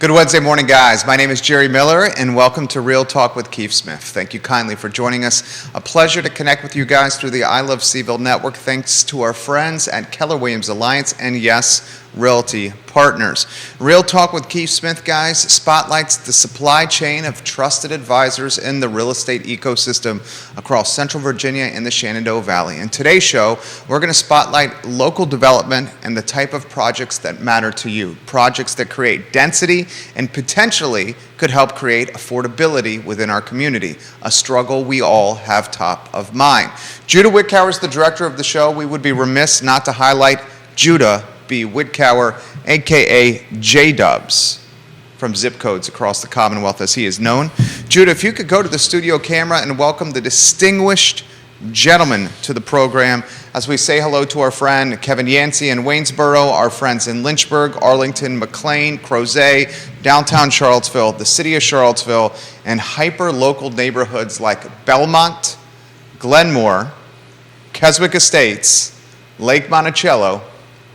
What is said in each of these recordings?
Good Wednesday morning, guys. My name is Jerry Miller, and welcome to Real Talk with Keith Smith. Thank you kindly for joining us. A pleasure to connect with you guys through the I Love CVille Network, thanks to our friends at Keller Williams Alliance and, yes, Realty partners. Real Talk with Keith Smith, guys, spotlights the supply chain of trusted advisors in the real estate ecosystem across Central Virginia and the Shenandoah Valley. In today's show, we're going to spotlight local development and the type of projects that matter to you. Projects that create density and potentially could help create affordability within our community, a struggle we all have top of mind. Judah Whitcower is the director of the show. We would be remiss not to highlight Judah B. Whitcower, a.k.a. J-Dubs, from zip codes across the Commonwealth as he is known. Judah, if you could go to the studio camera and welcome the distinguished gentleman to the program as we say hello to our friend Kevin Yancey in Waynesboro, our friends in Lynchburg, Arlington, McLean, Crozet, downtown Charlottesville, the city of Charlottesville, and hyper-local neighborhoods like Belmont, Glenmore, Keswick Estates, Lake Monticello,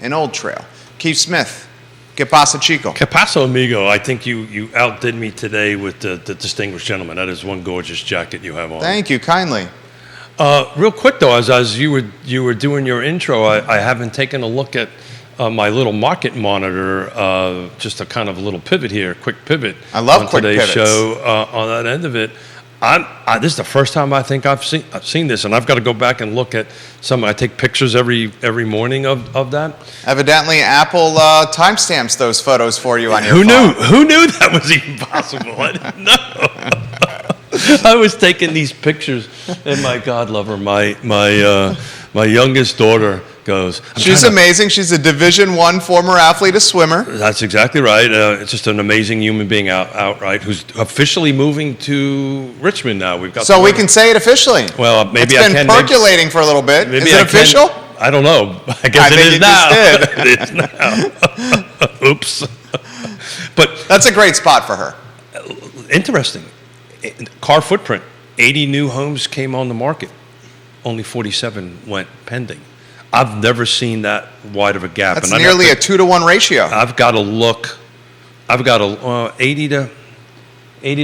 and Old Trail. Keith Smith, que pasa, chico? Que paso, amigo? I think you outdid me today with the distinguished gentleman. That is one gorgeous jacket you have on. Thank you, kindly. Real quick though, as you were doing your intro, I haven't taken a look at my little market monitor. Just a kind of a little pivot here, quick pivot. I love on quick today's pivots. show. On that end of it, this is the first time I think I've seen this, and I've got to go back and look at some. I take pictures every morning of that. Evidently, Apple timestamps those photos for you on your Who phone. Who knew that was even possible? I didn't know. I was taking these pictures, and my God lover, my youngest daughter goes. She's amazing. She's a Division I former athlete, a swimmer. That's exactly right. It's just an amazing human being outright who's officially moving to Richmond now. We've got So we can say it officially. Well, maybe it's been percolating for a little bit. Is it official? I don't know. I guess it is now. It is now. Oops. But that's a great spot for her. Interesting. Car footprint. 80 new homes came on the market. Only 47 went pending. I've never seen that wide of a gap. That's nearly a 2-to-1 ratio. I've got to look. I've got a 80 to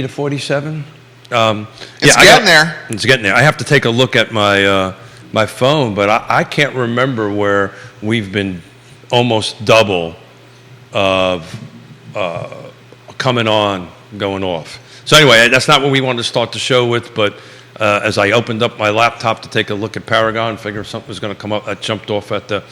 47. It's getting there. It's getting there. I have to take a look at my phone, but I can't remember where we've been almost double of coming on, going off. So anyway, that's not what we wanted to start the show with, but as I opened up my laptop to take a look at Paragon, figured something was going to come up, that jumped off at the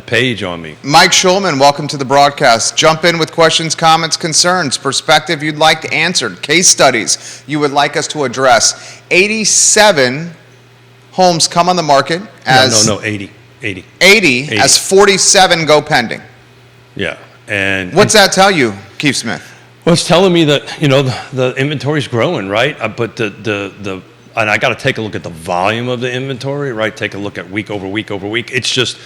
page on me. Mike Schulman, welcome to the broadcast. Jump in with questions, comments, concerns, perspective you'd like answered, case studies you would like us to address. 87 homes come on the market as... No, 80. 80 as 47 go pending. Yeah. And what's that tell you, Keith Smith? Well, it's telling me that, the inventory's growing, right? But and I got to take a look at the volume of the inventory, right? Take a look at week over week over week. It's just,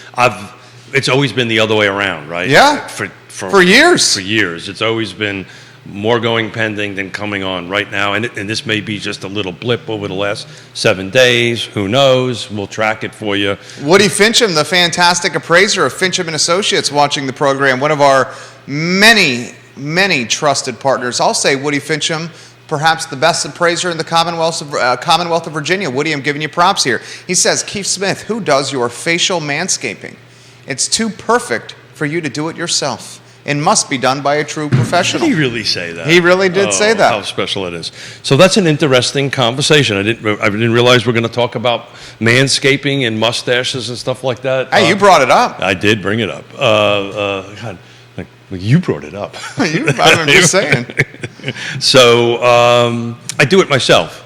it's always been the other way around, right? Yeah. For years. For years. It's always been more going pending than coming on right now. And this may be just a little blip over the last 7 days. Who knows? We'll track it for you. Woody Fincham, the fantastic appraiser of Fincham and Associates, watching the program, one of our many trusted partners. I'll say Woody Fincham, perhaps the best appraiser in the Commonwealth of Virginia. Woody, I'm giving you props here. He says, Keith Smith, who does your facial manscaping? It's too perfect for you to do it yourself. It must be done by a true professional. Did he really say that? He really did say that. How special it is. So that's an interesting conversation. I didn't realize we're going to talk about manscaping and mustaches and stuff like that. Hey, you brought it up. I did bring it up. God, you brought it up. I'm just saying. So I do it myself.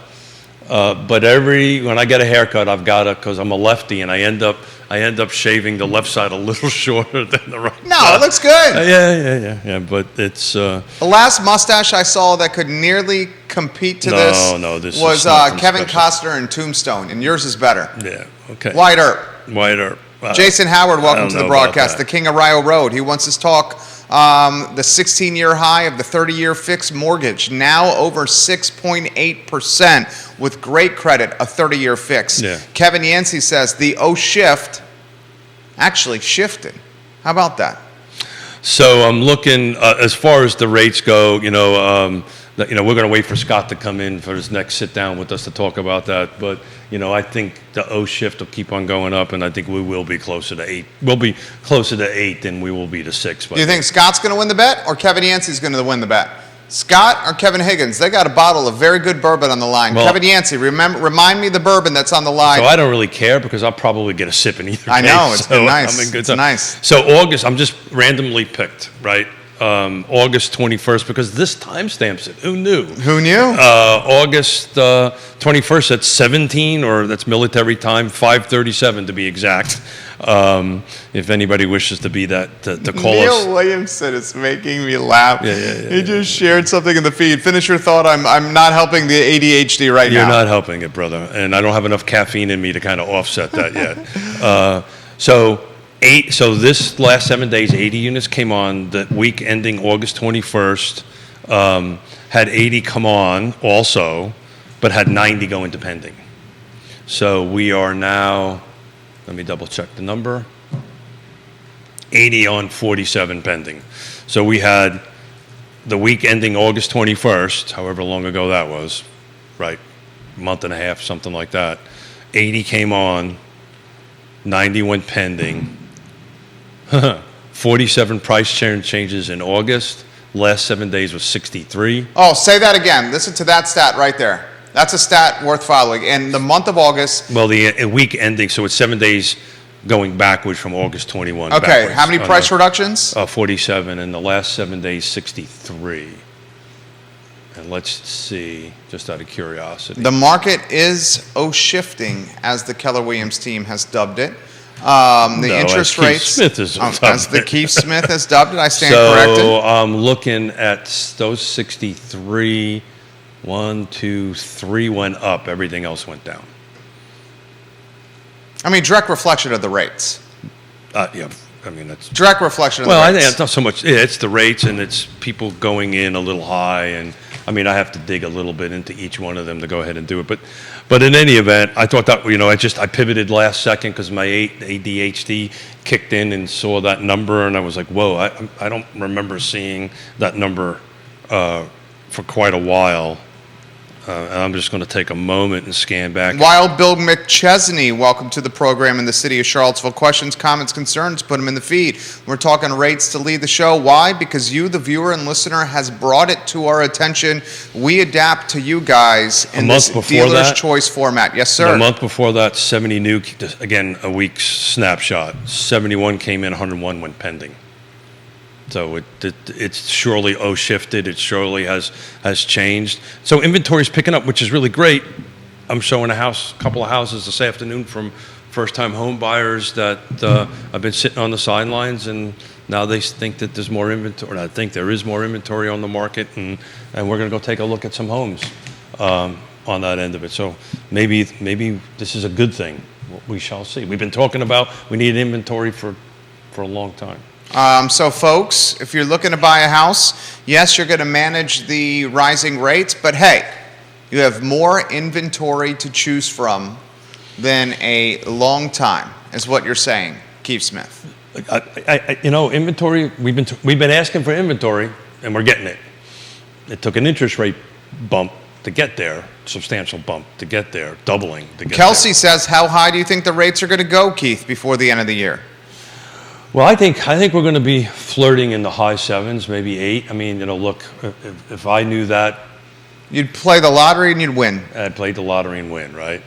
But when I get a haircut, I've got to, because I'm a lefty, and I end up shaving the left side a little shorter than the right. No, it looks good. Yeah. But it's the last mustache I saw that could nearly compete to this was Kevin Costner in Tombstone, and yours is better. Yeah. Okay. Wyatt Earp. Jason Howard, welcome to the broadcast. The King of Rio Road. He wants us to talk the 16-year high of the 30-year fixed mortgage, now over 6.8% with great credit, a 30-year fix. Yeah. Kevin Yancey says the O shift actually shifted. How about that? So I'm looking, as far as the rates go, we're going to wait for Scott to come in for his next sit down with us to talk about that. But, I think the O shift will keep on going up, and I think we will be closer to 8. We'll be closer to 8 than we will be to 6. Do you think Scott's going to win the bet or Kevin Yancey's going to win the bet? Scott or Kevin Higgins? They got a bottle of very good bourbon on the line. Well, Kevin Yancey, remind me the bourbon that's on the line. So I don't really care because I'll probably get a sip in either case. I know, it's been nice. I'm in good It's time. nice. So August, I'm just randomly picked, right? August 21st, because this time stamps it. Who knew? Who knew? August 21st, that's 17, or that's military time, 5:37 to be exact. If anybody wishes to be that, to call Neil us. Williamson is making me laugh. Yeah, He just shared something in the feed. Finish your thought. I'm not helping the ADHD right You're now. not helping it, brother. And I don't have enough caffeine in me to kind of offset that yet. So this last 7 days, 80 units came on. The week ending August 21st had 80 come on also, but had 90 go into pending. So we are now, let me double check the number, 80 on 47 pending. So we had the week ending August 21st, however long ago that was, right, month and a half, something like that. 80 came on, 90 went pending. 47 price changes in August. Last 7 days was 63. Oh, say that again. Listen to that stat right there. That's a stat worth following. In the month of August. Well, the week ending, so it's 7 days going backwards from August 21. Okay, backwards. how many price reductions? 47, and the last 7 days, 63. And let's see, just out of curiosity. The market is shifting, as the Keller Williams team has dubbed it. Interest as Keith rates. Smith has dubbed as the it. Keith Smith has dubbed it, I stand corrected. So I'm looking at those 63. 1, 2, 3 went up. Everything else went down. I mean, direct reflection of the rates. Yeah, I mean that's Direct reflection of well. the I rates. think it's not so much. Yeah, it's the rates and it's people going in a little high, and I mean I have to dig a little bit into each one of them to go ahead and do it. But in any event, I thought that I pivoted last second because my ADHD kicked in and saw that number, and I was like, whoa, I don't remember seeing that number for quite a while. And I'm just going to take a moment and scan back. Wild Bill McChesney, welcome to the program in the city of Charlottesville. Questions, comments, concerns, put them in the feed. We're talking rates to lead the show. Why? Because you, the viewer and listener, has brought it to our attention. We adapt to you guys in this dealer's choice format. Yes, sir. The month before that, 70 new, again, a week's snapshot. 71 came in, 101 went pending. So it's surely shifted. It surely has changed. So inventory's picking up, which is really great. I'm showing a couple of houses this afternoon from first-time home buyers that have been sitting on the sidelines, and now they think that there's more inventory. I think there is more inventory on the market, and we're going to go take a look at some homes on that end of it. So maybe this is a good thing. We shall see. We've been talking about we need inventory for a long time. So folks, if you're looking to buy a house, yes, you're going to manage the rising rates, but hey, you have more inventory to choose from than a long time, is what you're saying, Keith Smith. Inventory, we've been asking for inventory, and we're getting it. It took an interest rate bump to get there, substantial bump to get there, doubling to get Kelsey there. says, how high do you think the rates are going to go, Keith, before the end of the year? Well, I think we're going to be flirting in the high 7s, maybe 8. I mean, look, if I knew that, you'd play the lottery and you'd win. I'd play the lottery and win, right?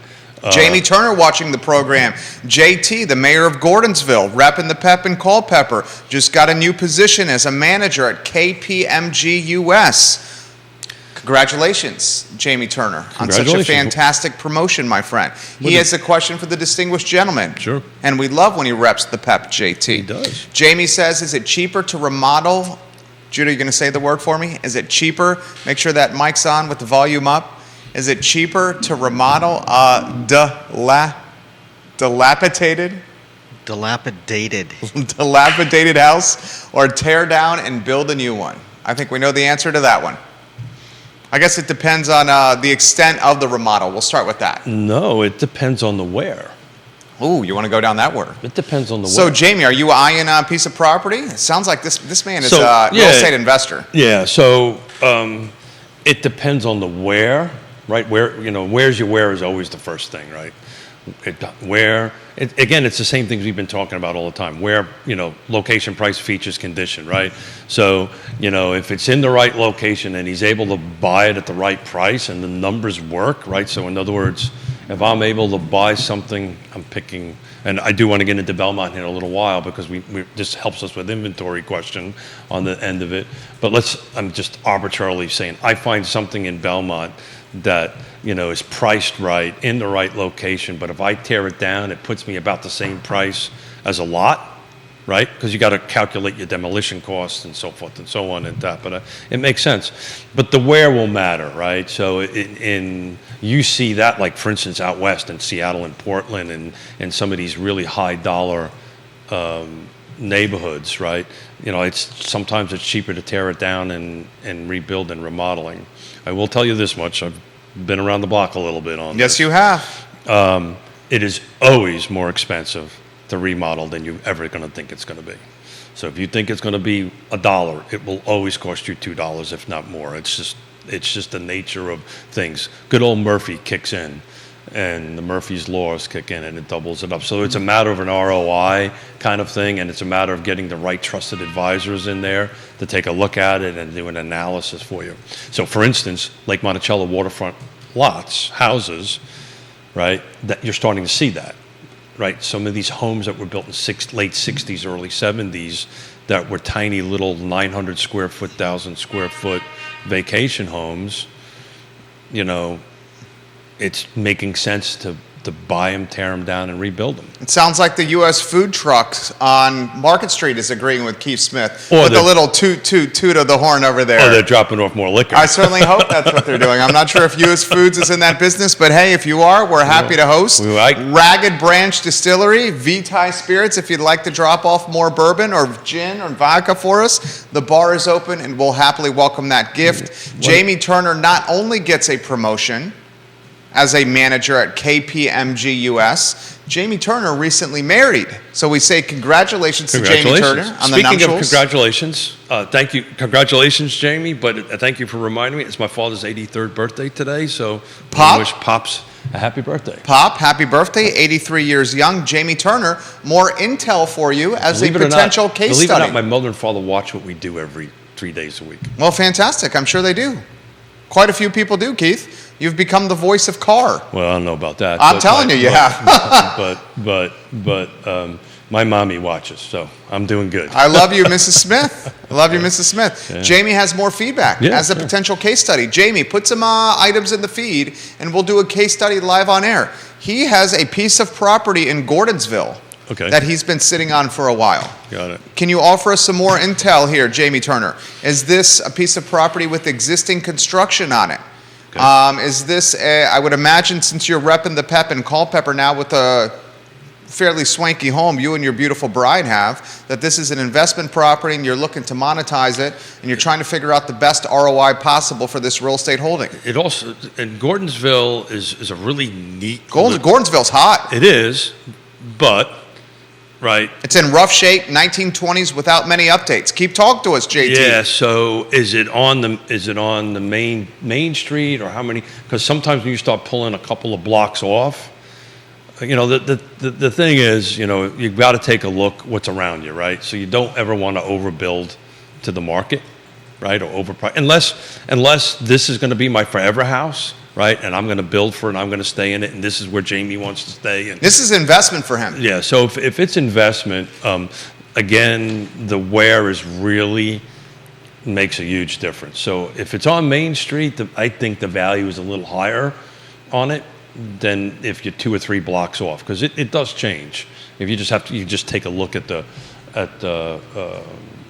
Jamie Turner watching the program. JT, the mayor of Gordonsville, repping the Pep and Culpeper, just got a new position as a manager at KPMG US. Congratulations, Jamie Turner, on such a fantastic promotion, my friend. He has a question for the distinguished gentleman. Sure. And we love when he reps the Pep, JT. He does. Jamie says, is it cheaper to remodel? Judah, you going to say the word for me? Is it cheaper? Make sure that mic's on with the volume up. Is it cheaper to remodel a dilapidated house or tear down and build a new one? I think we know the answer to that one. I guess it depends on the extent of the remodel. We'll start with that. No, it depends on the where. Ooh, you want to go down that word? It depends on the So, where. Jamie, are you eyeing a piece of property? It sounds like this man is So, a real yeah. estate investor. Yeah, so it depends on the where, right? Where, where's your where is always the first thing, right? Again, it's the same things we've been talking about all the time. Where, location, price, features, condition, right? So, if it's in the right location and he's able to buy it at the right price and the numbers work, right? So in other words, if I'm able to buy something, I'm picking, and I do want to get into Belmont in a little while because this helps us with inventory question on the end of it. But I'm just arbitrarily saying, I find something in Belmont that, is priced right, in the right location, but if I tear it down, it puts me about the same price as a lot, right? Because you got to calculate your demolition costs and so forth and so on and that, but it makes sense. But the where will matter, right? So you see that, like, for instance, out west in Seattle and Portland and some of these really high dollar neighborhoods, right? Sometimes it's cheaper to tear it down and rebuild and remodeling. I will tell you this much: I've been around the block a little bit on Yes, this. you have. It is always more expensive to remodel than you're ever going to think it's going to be. So if you think it's going to be $1, it will always cost you $2, if not more. It's just the nature of things. Good old Murphy kicks in, and the Murphy's laws kick in, and it doubles it up. So it's a matter of an ROI kind of thing, and it's a matter of getting the right trusted advisors in there to take a look at it and do an analysis for you. So, for instance, Lake Monticello waterfront lots, houses, right, that you're starting to see that, right? Some of these homes that were built in late 60s, early 70s that were tiny little 900 square foot, 1,000 square foot vacation homes, it's making sense to buy them, tear them down, and rebuild them. It sounds like the U.S. food trucks on Market Street is agreeing with Keith Smith Or with the little toot of the horn over there. Oh, they're dropping off more liquor. I certainly hope that's what they're doing. I'm not sure if U.S. Foods is in that business, but hey, if you are, we're happy to host. Ragged Branch Distillery, Vitae Spirits, if you'd like to drop off more bourbon or gin or vodka for us, the bar is open and we'll happily welcome that gift. Jamie Turner not only gets a promotion as a manager at KPMG US, Jamie Turner recently married. So we say congratulations to Jamie Turner on the nuptials. Speaking of congratulations, thank you. Congratulations, Jamie, but thank you for reminding me. It's my father's 83rd birthday today, so I wish Pops a happy birthday. Pop, happy birthday, 83 years young. Jamie Turner, more intel for you as a potential case study. Believe it or not, my mother and father watch what we do every 3 days a week. Well, fantastic. I'm sure they do. Quite a few people do, Keith. You've become the voice of car. Well, I don't know about that. I'm telling you, you have. but my mommy watches, so I'm doing good. I love you, Mrs. Smith. I love you, Mrs. Smith. Yeah. Jamie has more feedback as a potential case study. Jamie, put some items in the feed, and we'll do a case study live on air. He has a piece of property in Gordonsville that he's been sitting on for a while. Got it. Can you offer us some more intel here, Jamie Turner? Is this a piece of property with existing construction on it? Okay. Is this, I would imagine, since you're repping the Pep in Culpeper now with a fairly swanky home you and your beautiful bride have, that this is an investment property and you're looking to monetize it and you're trying to figure out the best ROI possible for this real estate holding. It also, and Gordonsville is a really neat... Gordonsville's hot. It is, but... Right. It's in rough shape, 1920s, without many updates. Keep talking to us, JT. Yeah. So is it on the main street, or how many? Because sometimes when you start pulling a couple of blocks off, the thing is, you've got to take a look what's around you, right? So you don't ever want to overbuild to the market, right, or overprice, unless this is going to be my forever house. Right, and I'm going to build for it, and I'm going to stay in it, and this is where Jamie wants to stay. And this is investment for him. Yeah, so if it's investment, again, the where is really makes a huge difference. So if it's on Main Street, I think the value is a little higher on it than if you're 2 or 3 blocks off, because it does change. If you just take a look at the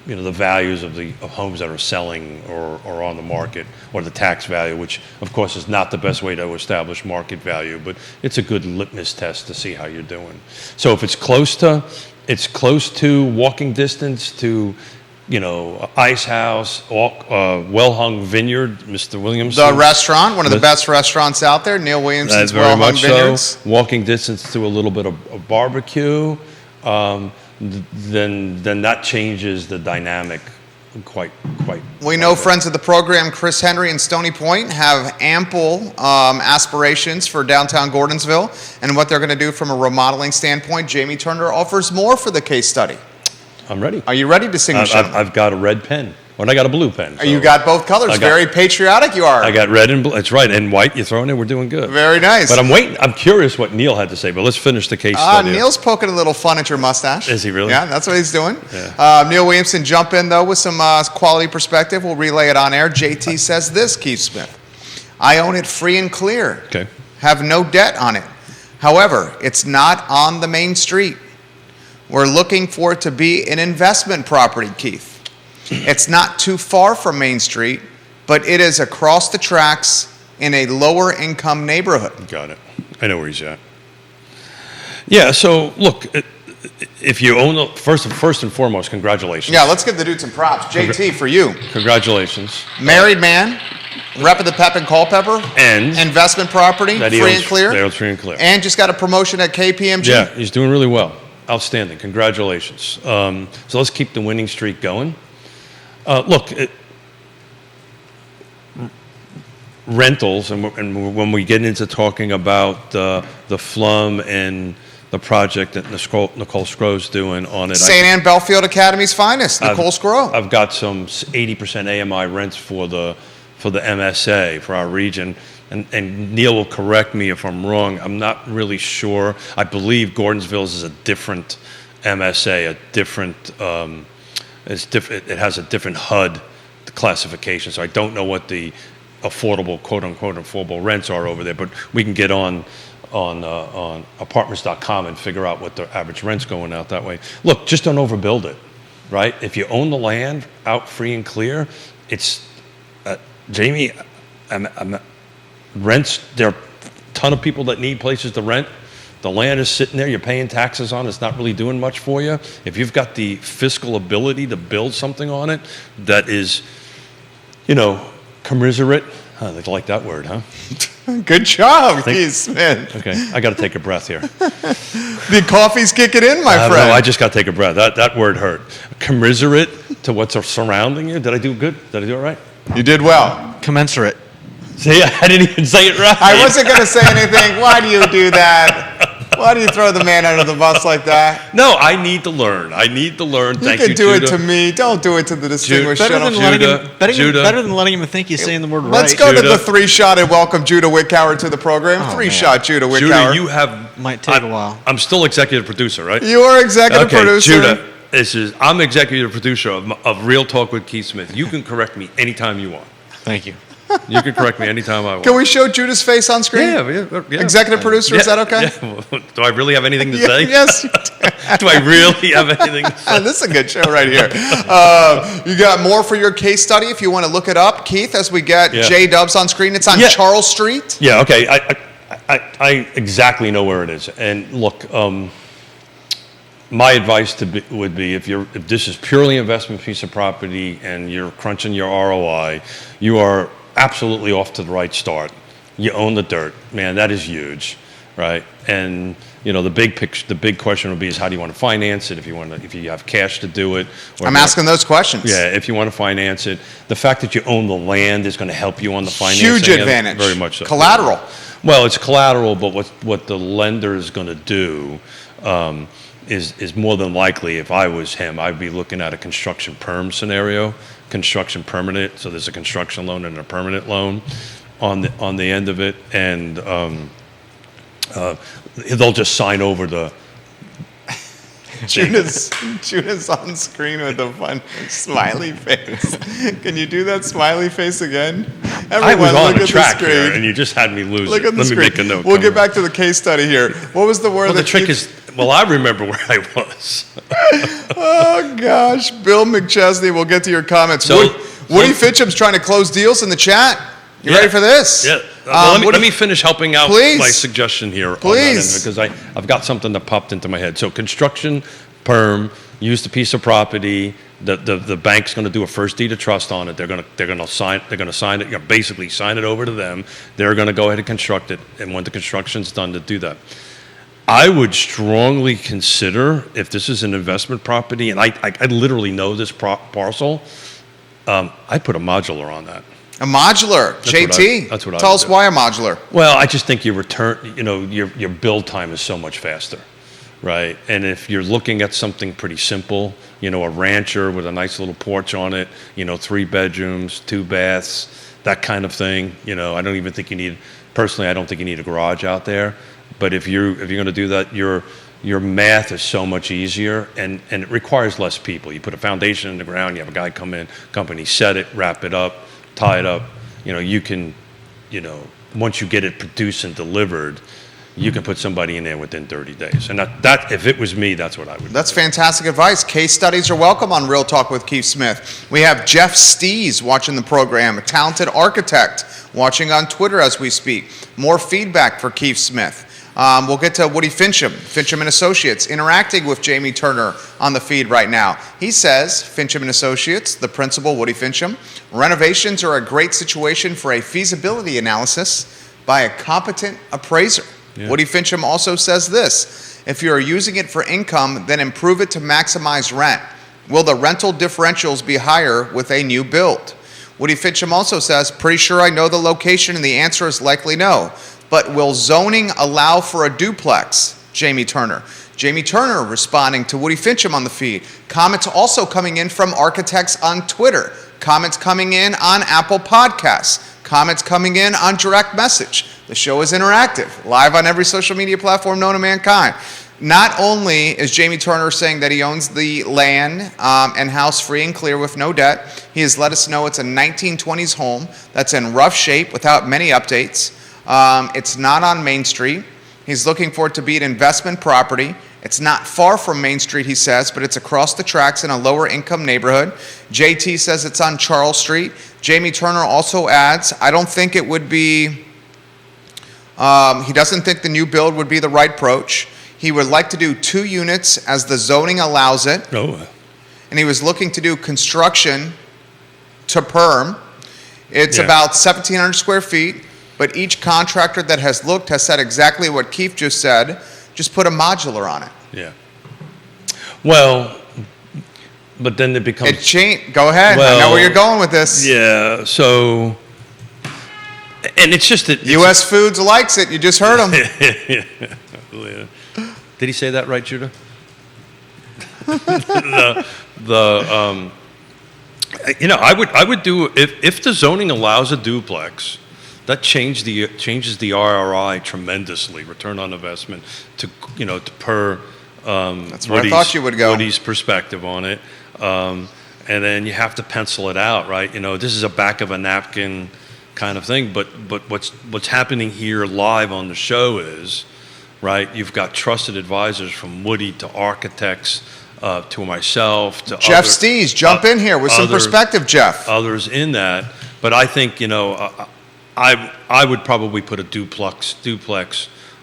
values of homes that are selling or on the market, or the tax value, which of course is not the best way to establish market value, but it's a good litmus test to see how you're doing. So if it's close to walking distance to Ice House, Well-Hung Vineyard, Mr. Williamson. The restaurant, one of the best restaurants out there, Neil Williamson's Very Well-Hung much Vineyards. so. Walking distance to a little bit of barbecue. Then that changes the dynamic quite. We know friends of the program, Chris Henry and Stony Point, have ample aspirations for downtown Gordonsville and what they're going to do from a remodeling standpoint. Jamie Turner offers more for the case study. I'm ready. Are you ready, distinguished gentleman? I've got a red pen. Well, I got a blue pen. So You got both colors. Very patriotic you are. I got red and blue. That's right. And white. You throw in there. We're doing good. Very nice. But I'm waiting. I'm curious what Neil had to say. But let's finish the case study. Neil's poking a little fun at your mustache. Is he really? Yeah, that's what he's doing. Yeah. Neil Williamson, jump in, though, with some quality perspective. We'll relay it on air. JT says this, Keith Smith. I own it free and clear. Okay. Have no debt on it. However, it's not on the main street. We're looking for it to be an investment property, Keith. It's not too far from Main Street, but it is across the tracks in a lower income neighborhood. Got it. I know where he's at. Yeah, so look, if you own the, first and foremost, congratulations. Yeah, let's give the dude some props. JT, for you. Congratulations. Married man, rep of the Pep and Culpeper. And investment property, that free and clear. That free and clear. And just got a promotion at KPMG. Yeah, he's doing really well. Outstanding. Congratulations. So let's keep the winning streak going. Look, rentals, and when we get into talking about the FLUM and the project that Nicole Scro's doing on it. St. Anne Belfield Academy's finest, Nicole Scro. I've got some 80% AMI rents for the MSA, for our region. And Neil will correct me if I'm wrong. I'm not really sure. I believe Gordonsville's is a different MSA, it has a different HUD classification. So I don't know what the affordable, quote unquote, affordable rents are over there. But we can get on apartments.com and figure out what the average rent's going out that way. Look, just don't overbuild it, right? If you own the land out free and clear, it's Jamie. Rents, there are a ton of people that need places to rent. The land is sitting there, you're paying taxes on it, it's not really doing much for you. If you've got the fiscal ability to build something on it that is, commiserate, they like that word, huh? Good job, Keith Smith. Okay, I got to take a breath here. The coffee's kicking in, my friend. No, I just got to take a breath. That word hurt. Commiserate to what's surrounding you. Did I do good? Did I do it right? You did well. Commensurate. See, I didn't even say it right. I wasn't going to say anything. Why do you do that? Why do you throw the man under the bus like that? No, I need to learn. Thank you, You can do Judah. it to me. Don't do it to the distinguished Better than, gentleman. better than letting him think he's saying the word right. Let's go to Judah. the three-shot and welcome Judah Wickower to the program. Oh, Three-shot Judah Wickower. Judah, you have... Might take a while. I'm still executive producer, right? You are executive producer. Judah, I'm executive producer of Real Talk with Keith Smith. You can correct me anytime you want. Thank you. You can correct me anytime I want. Can we show Judah's face on screen? Yeah. Executive producer, is that okay? Yeah. Do I really have anything to say? Yes. Do I really have anything to say? This is a good show right here. You got more for your case study if you want to look it up. Keith, as we get J-Dubs on screen, it's on Charles Street. Yeah, okay. I exactly know where it is. And look, my advice would be if this is purely investment piece of property and you're crunching your ROI, you are absolutely off to the right start. You own the dirt, man. That is huge, right? And the big question would be is how do you want to finance it? If you have cash to do it. I'm asking those questions. Yeah, if you want to finance it, the fact that you own the land is going to help you on the financing. Huge advantage. Very much so. Collateral. Well, it's collateral, but what the lender is going to do is more than likely, if I was him, I'd be looking at a construction perm scenario, construction permanent. So there's a construction loan and a permanent loan on the end of it, and they'll just sign over the. Judah's on screen with a fun smiley face. Can you do that smiley face again? Everyone, I was on look the at track the screen. here, and you just had me lose Look it. at the Let screen. me make a note. We'll get back to the case study here. What was the word? Well, the trick is, I remember where I was. Oh gosh, Bill McChesney. We'll get to your comments. Woody Fincham's trying to close deals in the chat. You ready for this? Yeah. Let me finish helping out my suggestion here. Please. On that end, because I've got something that popped into my head. So construction, perm, used a piece of property. The bank's going to do a first deed of trust on it. They're going to sign it. Basically sign it over to them. They're going to go ahead and construct it. And when the construction's done, to do that. I would strongly consider, if this is an investment property, and I literally know this parcel, I'd put a modular on that. A modular, JT. That's what I Tell would us do. why a modular. Well, I just think your build time is so much faster, right? And if you're looking at something pretty simple, a rancher with a nice little porch on it, 3 bedrooms, 2 baths, that kind of thing. I don't even think you need. Personally, I don't think you need a garage out there. But if you're going to do that, your math is so much easier, and it requires less people. You put a foundation in the ground, you have a guy come in, company set it, wrap it up, tie it up. You can, once you get it produced and delivered, you can put somebody in there within 30 days. And that if it was me, that's what I would do. That's fantastic advice. Case studies are welcome on Real Talk with Keith Smith. We have Jeff Stees watching the program, a talented architect, watching on Twitter as we speak. More feedback for Keith Smith. We'll get to Woody Fincham and Associates, interacting with Jamie Turner on the feed right now. He says, Fincham and Associates, the principal, Woody Fincham, renovations are a great situation for a feasibility analysis by a competent appraiser. Yeah. Woody Fincham also says this, if you are using it for income, then improve it to maximize rent. Will the rental differentials be higher with a new build? Woody Fincham also says, pretty sure I know the location, and the answer is likely no. But will zoning allow for a duplex? Jamie Turner. Jamie Turner responding to Woody Fincham on the feed. Comments also coming in from architects on Twitter. Comments coming in on Apple Podcasts. Comments coming in on direct message. The show is interactive, live on every social media platform known to mankind. Not only is Jamie Turner saying that he owns the land and house free and clear with no debt, he has let us know it's a 1920s home that's in rough shape without many updates. It's not on Main Street. He's looking for it to be an investment property. It's not far from Main Street, he says, but it's across the tracks in a lower income neighborhood. JT says it's on Charles Street. Jamie Turner also adds, I don't think it would be, he doesn't think the new build would be the right approach. He would like to do 2 units as the zoning allows it. Oh. And he was looking to do construction to perm. It's about 1,700 square feet. But each contractor that has looked has said exactly what Keith just said. Just put a modular on it. Yeah. Well, but then it becomes... Go ahead. I know where you're going with this. Yeah, so... And it's just that... U.S. Foods likes it. You just heard him. Yeah. Did he say that right, Judah? I would do... If the zoning allows a duplex... That changes the RRI tremendously, return on investment, to per That's where I thought you would go. Woody's perspective on it, and then you have to pencil it out, right? This is a back of a napkin kind of thing, but what's happening here live on the show is, right? You've got trusted advisors from Woody to architects to myself to Jeff Stees, jump in here with some perspective, Jeff. Others in that, but I think I would probably put a duplex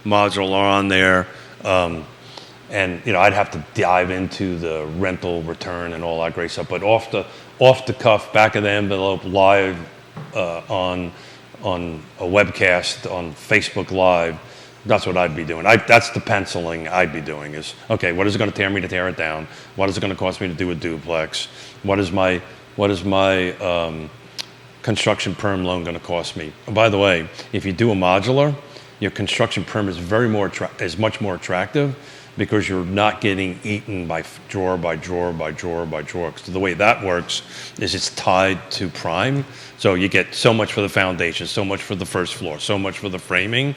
modular on there, and I'd have to dive into the rental return and all that great stuff. But off the cuff, back of the envelope, live on a webcast on Facebook Live, that's what I'd be doing. That's the penciling I'd be doing. Is okay. What is it going to tear me to tear it down? What is it going to cost me to do a duplex? What is my construction perm loan going to cost me? And by the way, if you do a modular, your construction perm is much more attractive because you're not getting eaten by drawer by drawer by drawer by drawer. So the way that works is it's tied to prime. So you get so much for the foundation, so much for the first floor, so much for the framing.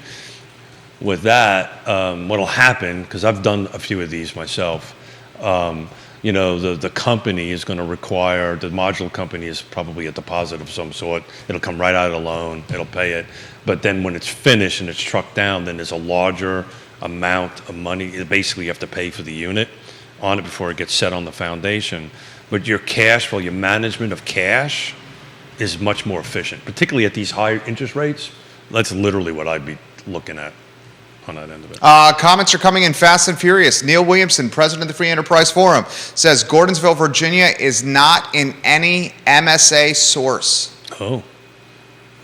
With that, what'll happen, because I've done a few of these myself, the company is going to require, the modular company is probably a deposit of some sort. It'll come right out of the loan. It'll pay it. But then when it's finished and it's trucked down, then there's a larger amount of money. Basically, you have to pay for the unit on it before it gets set on the foundation. But your cash flow, your management of cash is much more efficient, particularly at these higher interest rates. That's literally what I'd be looking at on that end of it. Comments are coming in fast and furious. Neil Williamson, president of the Free Enterprise Forum, says Gordonsville, Virginia is not in any MSA source. Oh,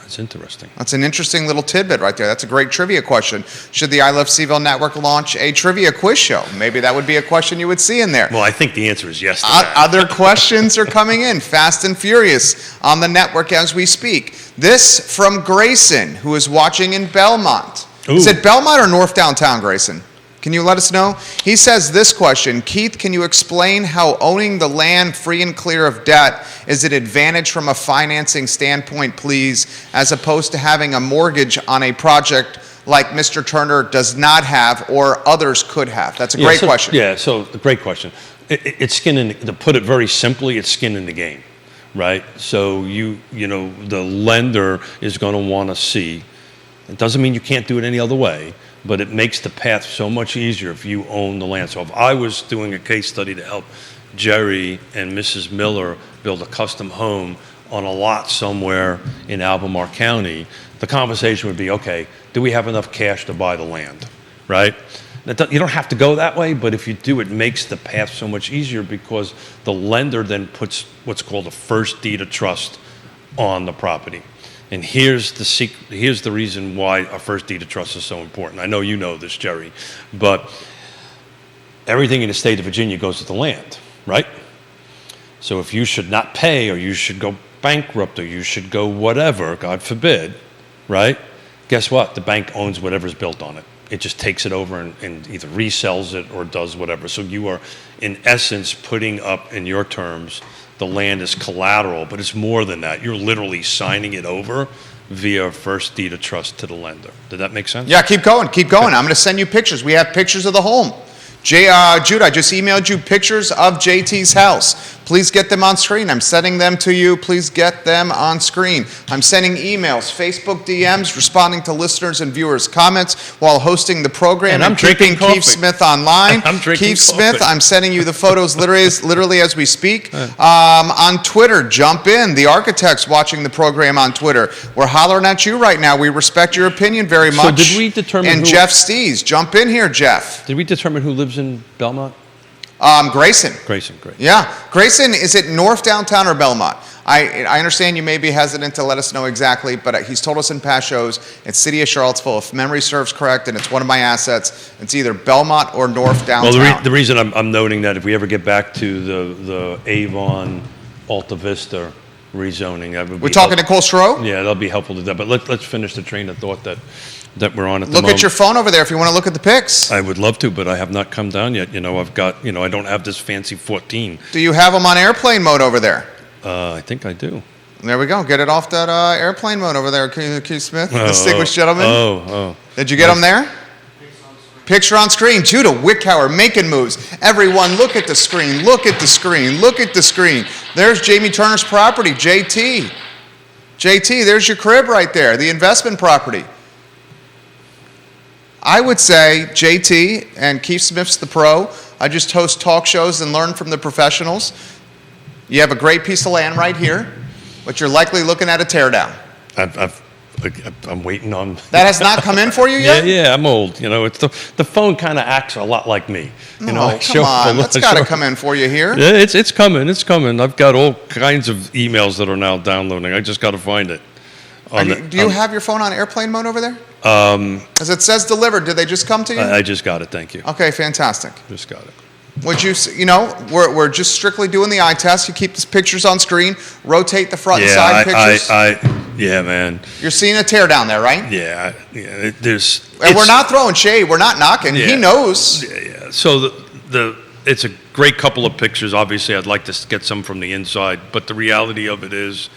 that's interesting. That's an interesting little tidbit right there. That's a great trivia question. Should the I Love CVille Network launch a trivia quiz show? Maybe that would be a question you would see in there. Well, I think the answer is yes to that. Other questions are coming in fast and furious on the network as we speak. This from Grayson, who is watching in Belmont. Ooh. Is it Belmont or North Downtown, Grayson? Can you let us know? He says this question, Keith, can you explain how owning the land free and clear of debt is an advantage from a financing standpoint, please, as opposed to having a mortgage on a project like Mr. Turner does not have or others could have? That's a great question. Yeah, so a great question. It's skin in, to put it very simply, it's skin in the game, right? So you know, the lender is going to want to see. It doesn't mean you can't do it any other way, but it makes the path so much easier if you own the land. So if I was doing a case study to help Jerry and Mrs. Miller build a custom home on a lot somewhere in Albemarle County, the conversation would be, okay, do we have enough cash to buy the land, right? You don't have to go that way, but if you do, it makes the path so much easier because the lender then puts what's called a first deed of trust on the property. And here's the reason why a first deed of trust is so important. I know you know this, Jerry, but everything in the state of Virginia goes with the land, right? So if you should not pay, or you should go bankrupt, or you should go whatever, God forbid, right? Guess what? The bank owns whatever's built on it. It just takes it over and either resells it or does whatever. So you are, in essence, putting up, in your terms, the land is collateral, but it's more than that. You're literally signing it over via first deed of trust to the lender. Did that make sense? Yeah, keep going, keep going. I'm going to send you pictures. We have pictures of the home. Jude, I just emailed you pictures of JT's house. Please get them on screen. I'm sending them to you. Please get them on screen. I'm sending emails, Facebook DMs, responding to listeners and viewers' comments while hosting the program. And I'm drinking keeping coffee. Keith Smith online. I'm drinking Keith coffee. Smith, I'm sending you the photos literally as we speak. On Twitter, jump in. The Architects watching the program on Twitter. We're hollering at you right now. We respect your opinion very much. So did we determine And who... Jeff Stees, jump in here, Jeff. Did we determine who lives in Belmont? Grayson. Grayson, great. Yeah. Grayson, is it North Downtown or Belmont? I understand you may be hesitant to let us know exactly, but he's told us in past shows, it's City of Charlottesville. If memory serves correct, and it's one of my assets, it's either Belmont or North Downtown. Well, the reason I'm noting that, if we ever get back to the Avon, Alta Vista rezoning, that would be... We're talking Nicole Stroh? Yeah, that'll be helpful to that. But let's finish the train of thought that we're on at the Look moment. at your phone over there if you want to look at the pics. I would love to, but I have not come down yet. You know, I've got, I don't have this fancy 14. Do you have them on airplane mode over there? I think I do. There we go. Get it off that airplane mode over there, Keith Smith, distinguished gentleman. Did you get them there? Picture on screen. Judah Wickhauer making moves. Everyone, look at the screen. Look at the screen. Look at the screen. There's Jamie Turner's property, JT. JT, there's your crib right there, the investment property. I would say JT and Keith Smith's the pro. I just host talk shows and learn from the professionals. You have a great piece of land right here, but you're likely looking at a teardown. I'm waiting on... That has not come in for you yet? Yeah, I'm old. It's the phone kind of acts a lot like me. Come on. That's got to come in for you here. Yeah, it's coming. It's coming. I've got all kinds of emails that are now downloading. I just got to find it. Do you have your phone on airplane mode over there? As it says delivered, did they just come to you? I just got it, thank you. Okay, fantastic. Just got it. Would you, we're just strictly doing the eye test. You keep the pictures on screen, rotate the front and side pictures. Yeah, man. You're seeing a tear down there, right? Yeah. And we're not throwing shade. We're not knocking. Yeah. He knows. Yeah. So it's a great couple of pictures. Obviously, I'd like to get some from the inside, but the reality of it is,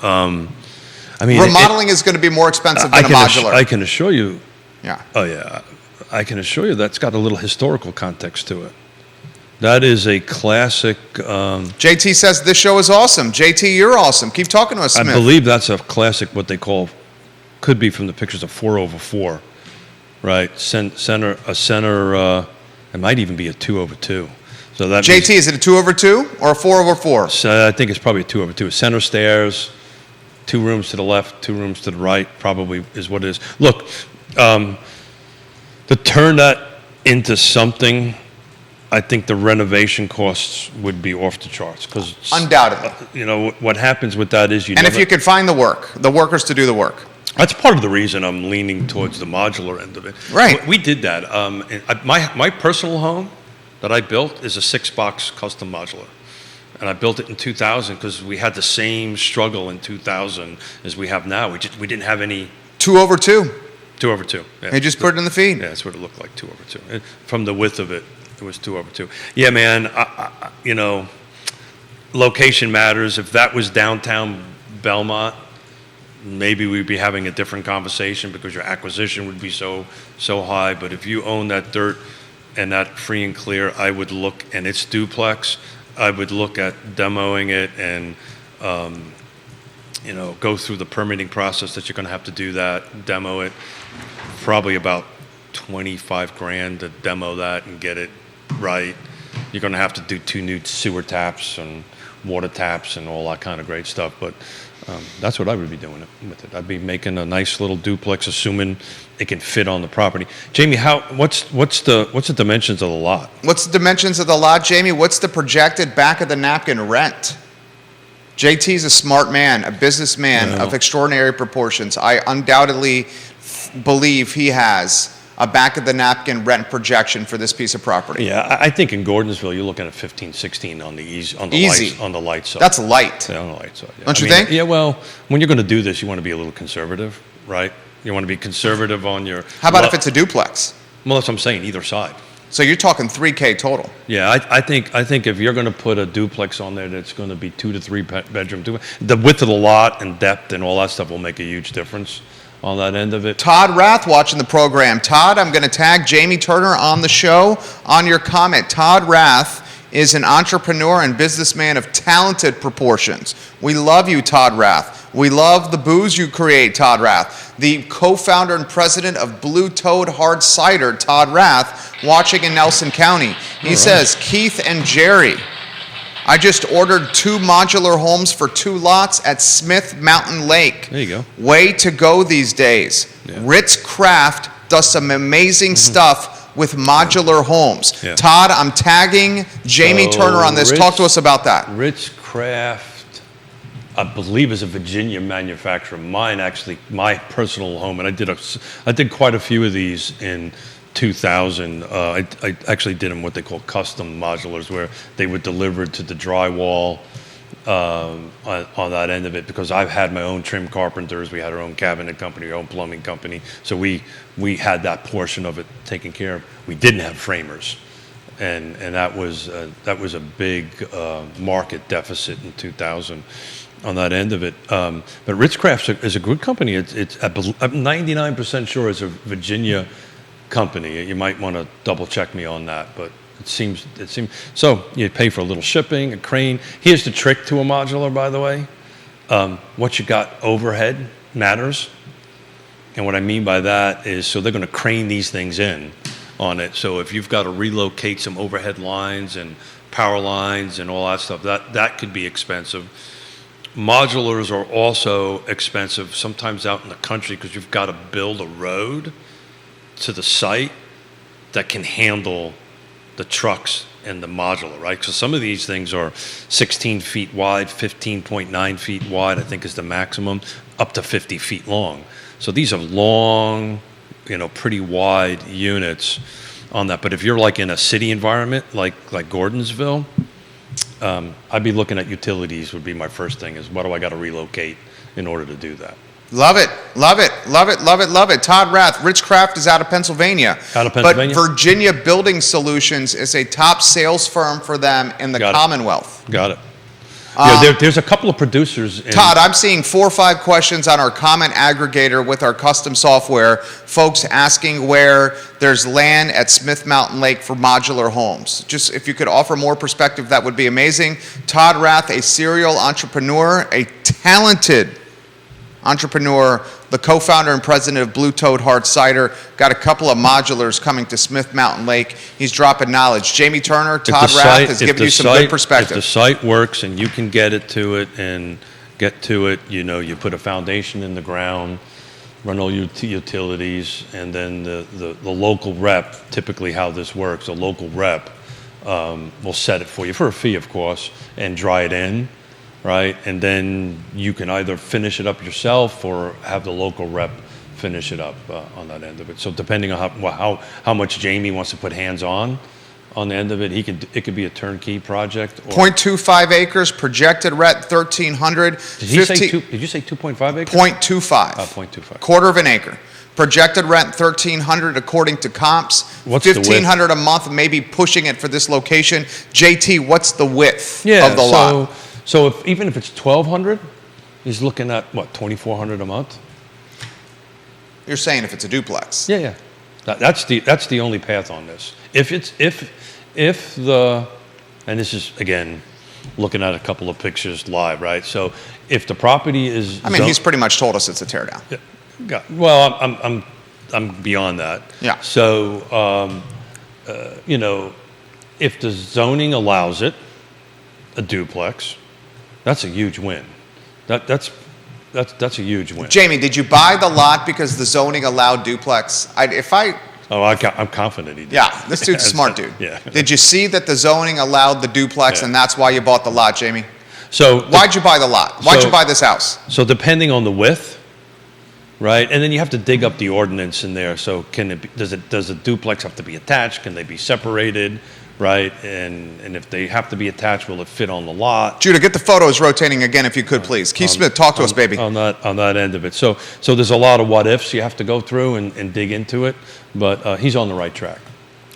remodeling is going to be more expensive than a modular. I can assure you. Yeah. Oh, yeah. I can assure you that's got a little historical context to it. That is a classic. JT says this show is awesome. JT, you're awesome. Keep talking to us, Smith. I believe that's a classic, what they call, could be from the pictures of 4/4, right? Center. It might even be a 2/2. So that JT, is it a 2/2 or a 4/4? So I think it's probably a 2/2. Center stairs, 2 rooms to the left, 2 rooms to the right, probably is what it is. Look, To turn that into something, I think the renovation costs would be off the charts because Undoubtedly. What happens with that is And if you could find the workers to do the work. That's part of the reason I'm leaning towards the modular end of it. Right. We did that. My personal home that I built is a 6-box custom modular. And I built it in 2000 because we had the same struggle in 2000 as we have now. We didn't have any... 2/2. 2/2. Yeah. You just put it in the feed. Yeah, that's what it looked like, 2/2. From the width of it, it was 2/2. Yeah, man, location matters. If that was downtown Belmont, maybe we'd be having a different conversation because your acquisition would be so high. But if you own that dirt and that free and clear, I would look, and it's duplex, I would look at demoing it and, go through the permitting process that you're going to have to do that, demo it. Probably about $25,000 to demo that and get it right. You're going to have to do 2 new sewer taps and water taps and all that kind of great stuff. But that's what I would be doing with it. I'd be making a nice little duplex, assuming it can fit on the property. Jamie, what's the dimensions of the lot? What's the dimensions of the lot, Jamie? What's the projected back of the napkin rent? JT's a smart man, a businessman of extraordinary proportions. I undoubtedly believe he has a back of the napkin rent projection for this piece of property. Yeah, I think in Gordonsville you're looking at 15, 16 on the easy. On the light side. That's light. Yeah, on the light side. Yeah. Don't you think? Yeah. Well, when you're going to do this, you want to be a little conservative, right? You want to be conservative on your. How about if it's a duplex? Well, that's what I'm saying. Either side. So you're talking $3,000 total. Yeah, I think if you're going to put a duplex on there, that's going to be 2 to 3 bedroom. The width of the lot and depth and all that stuff will make a huge difference on that end of it. Todd Rath watching the program. Todd, I'm going to tag Jamie Turner on the show on your comment. Todd Rath is an entrepreneur and businessman of talented proportions. We love you, Todd Rath. We love the booze you create, Todd Rath. The co-founder and president of Blue Toad Hard Cider, Todd Rath, watching in Nelson County. He says, Keith and Jerry, I just ordered 2 modular homes for 2 lots at Smith Mountain Lake. There you go. Way to go these days. Yeah. Ritz Craft does some amazing stuff with modular homes. Yeah. Todd, I'm tagging Jamie Turner on this. Talk to us about that. Ritz Craft, I believe, is a Virginia manufacturer. Mine, actually, my personal home, and I did quite a few of these in 2000. I actually did them what they call custom modulars, where they were delivered to the drywall on that end of it, because I've had my own trim carpenters. We had our own cabinet company, our own plumbing company, so we had that portion of it taken care of. We didn't have framers, and that was a big market deficit in 2000 on that end of it. But Ritz-Craft is a good company. I'm 99% sure it's a Virginia company. You might want to double check me on that, but it seems so. You pay for a little shipping, a crane. Here's the trick to a modular, by the way. What you got overhead matters, and what I mean by that is, so they're going to crane these things in on it. So if you've got to relocate some overhead lines and power lines and all that stuff, that could be expensive. Modulars are also expensive sometimes out in the country, because you've got to build a road to the site that can handle the trucks and the modular, right? So some of these things are 16 feet wide, 15.9 feet wide, I think is the maximum, up to 50 feet long. So these are long, pretty wide units on that. But if you're like in a city environment, like Gordonsville, I'd be looking at utilities would be my first thing, is what do I got to relocate in order to do that? Love it, love it, love it, love it, love it. Todd Rath, Ritz-Craft is out of Pennsylvania. Out of Pennsylvania? But Virginia Building Solutions is a top sales firm for them in the Commonwealth. Got it. Yeah, there's a couple of producers. Todd, I'm seeing 4 or 5 questions on our comment aggregator with our custom software. Folks asking where there's land at Smith Mountain Lake for modular homes. Just if you could offer more perspective, that would be amazing. Todd Rath, a serial entrepreneur, a talented entrepreneur, the co-founder and president of Blue Toad Hard Cider, got a couple of modulars coming to Smith Mountain Lake. He's dropping knowledge. Jamie Turner, Todd Rath has given you some good perspective. If the site works and you can get it to it and get to it, you put a foundation in the ground, run all your utilities, and then the local rep, typically how this works, a local rep will set it for you for a fee, of course, and dry it in, right? And then you can either finish it up yourself or have the local rep finish it up on that end of it. So depending on how much Jamie wants to put hands on the end of it, it could be a turnkey project. Or 0.25 acres, projected rent 1,300. Did you say 2.5 acres? 0.25. 0.25. Quarter of an acre. Projected rent 1,300 according to comps. What's the width? 1,500 a month, maybe pushing it for this location. JT, what's the width Yeah, of the lot? So even if it's 1,200, he's looking at what, 2,400 a month? You're saying if it's a duplex. Yeah. That's the only path on this. If the, and this is again looking at a couple of pictures live, right? So if the property is, I mean, he's pretty much told us it's a tear down. Yeah, well, I'm beyond that. Yeah. So if the zoning allows it, a duplex, that's a huge win. That's a huge win. Jamie, did you buy the lot because the zoning allowed duplex? I'm confident he did. Yeah, this dude's a smart dude. Yeah. Did you see that the zoning allowed the duplex, and that's why you bought the lot, Jamie? So Why'd you buy the lot? Why'd you buy this house? So depending on the width, right, and then you have to dig up the ordinance in there. So does a duplex have to be attached? Can they be separated, right? And if they have to be attached, will it fit on the lot? Judah, get the photos rotating again if you could, please. Keith Smith, talk to us, baby. On that end of it. So there's a lot of what ifs you have to go through and dig into it, but he's on the right track.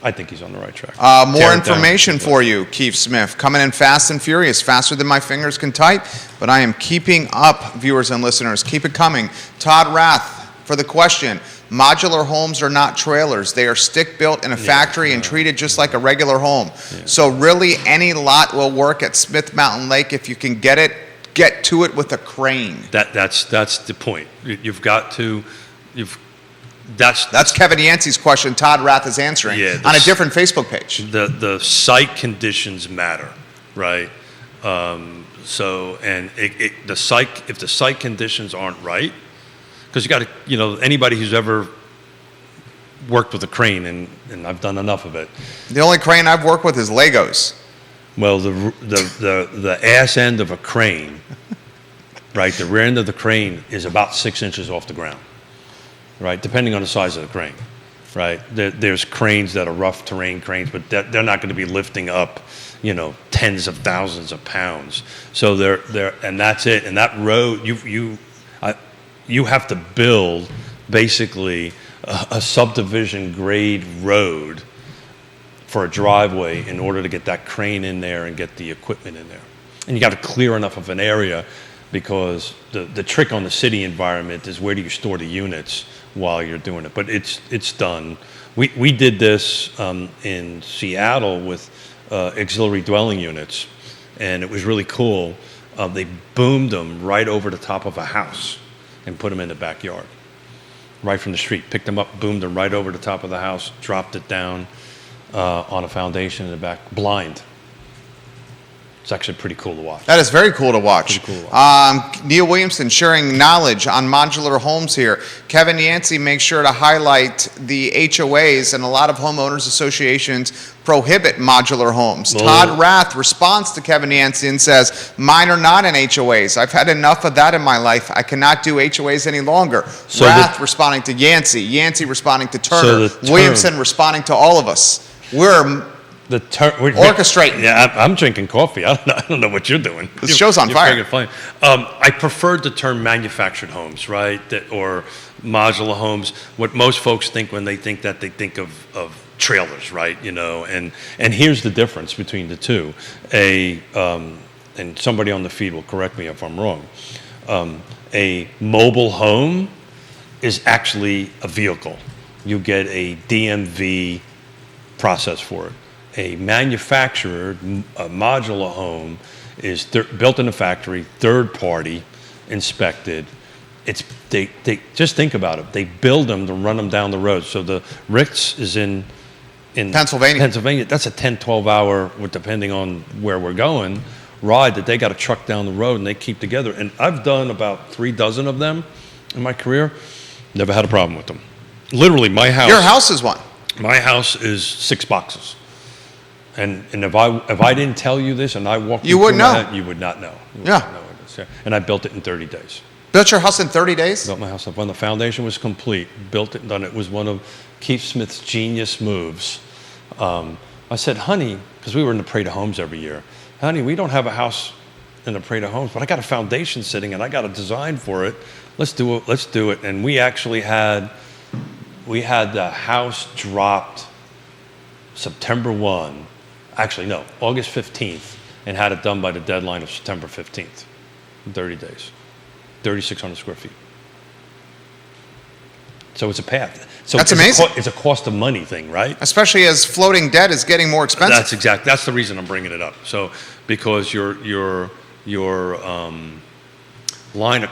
I think he's on the right track. More information for you, Keith Smith. Coming in fast and furious, faster than my fingers can type, but I am keeping up, viewers and listeners. Keep it coming. Todd Rath for the question. Modular homes are not trailers. They are stick-built in a factory and treated just like a regular home. Yeah. So really, any lot will work at Smith Mountain Lake if you can get to it with a crane. That's the point. That's Kevin Yancey's question. Todd Rath is answering on a different Facebook page. The site conditions matter, right? If the site conditions aren't right, because you got to, anybody who's ever worked with a crane, and I've done enough of it. The only crane I've worked with is Legos. Well, the ass end of a crane, right? The rear end of the crane is about 6 inches off the ground, right? Depending on the size of the crane, right? There's cranes that are rough terrain cranes, but they're not going to be lifting up, tens of thousands of pounds. So and that's it. And that road, you have to build basically a subdivision grade road for a driveway in order to get that crane in there and get the equipment in there. And you got to clear enough of an area, because the trick on the city environment is where do you store the units while you're doing it. But it's done. We did this in Seattle with auxiliary dwelling units, and it was really cool. They boomed them right over the top of a house and put them in the backyard, right from the street. Picked them up, boomed them right over the top of the house, dropped it down on a foundation in the back, blind. It's actually pretty cool to watch. That is very cool to watch. Neil Williamson sharing knowledge on modular homes here. Kevin Yancey makes sure to highlight the HOAs, and a lot of homeowners associations prohibit modular homes. Well, Todd Rath responds to Kevin Yancey and says, mine are not in HOAs. I've had enough of that in my life. I cannot do HOAs any longer. So Rath responding to Yancey. Yancey responding to Turner. Williamson responding to all of us. We're orchestrating. Yeah, I'm drinking coffee. I don't know what you're doing. This show's on fire. I preferred the term manufactured homes, right, or modular homes. What most folks think when they think that, they think of trailers, right? And here's the difference between the two. And somebody on the feed will correct me if I'm wrong. A mobile home is actually a vehicle. You get a DMV process for it. A manufactured, a modular home is built in a factory, third party, inspected. They just think about it. They build them to run them down the road. So the Ritz is in Pennsylvania. That's a 10, 12 hour, depending on where we're going, ride that they got to truck down the road and they keep together. And I've done about 3 dozen of them in my career. Never had a problem with them. Literally, my house. Your house is one. My house is 6 boxes. And if I didn't tell you this and I walked You through wouldn't my know. head, you would not know. You would Yeah. not know what it is. Yeah. And I built it in 30 days. Built your house in 30 days? Built my house up when the foundation was complete. Built it and done it. It was one of Keith Smith's genius moves. I said, honey, because we were in the Parade of Homes every year. Honey, we don't have a house in the Parade of Homes, but I got a foundation sitting and I got a design for it. Let's do it. Let's do it. And we actually had the house dropped September 1. Actually, no, August 15th, and had it done by the deadline of September 15th, in 30 days, 3,600 square feet. So it's a path. So That's amazing. It's a cost of money thing, right? Especially as floating debt is getting more expensive. That's the reason I'm bringing it up. So because your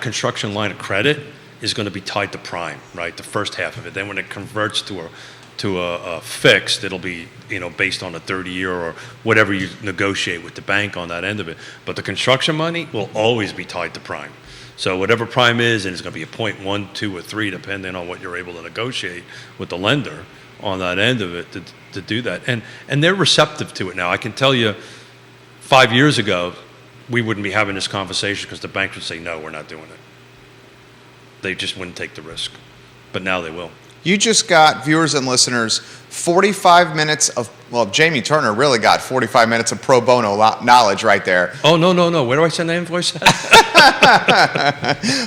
construction line of credit is going to be tied to prime, right? The first half of it. Then when it converts to a fixed, it'll be, based on a 30-year or whatever you negotiate with the bank on that end of it. But the construction money will always be tied to prime. So whatever prime is, and it's going to be a 0.1, 2, or 3, depending on what you're able to negotiate with the lender on that end of it to do that. And they're receptive to it now. I can tell you 5 years ago, we wouldn't be having this conversation because the bank would say, no, we're not doing it. They just wouldn't take the risk. But now they will. You just got, viewers and listeners, 45 minutes of, Jamie Turner really got 45 minutes of pro bono knowledge right there. Oh, no. Where do I send the invoice at?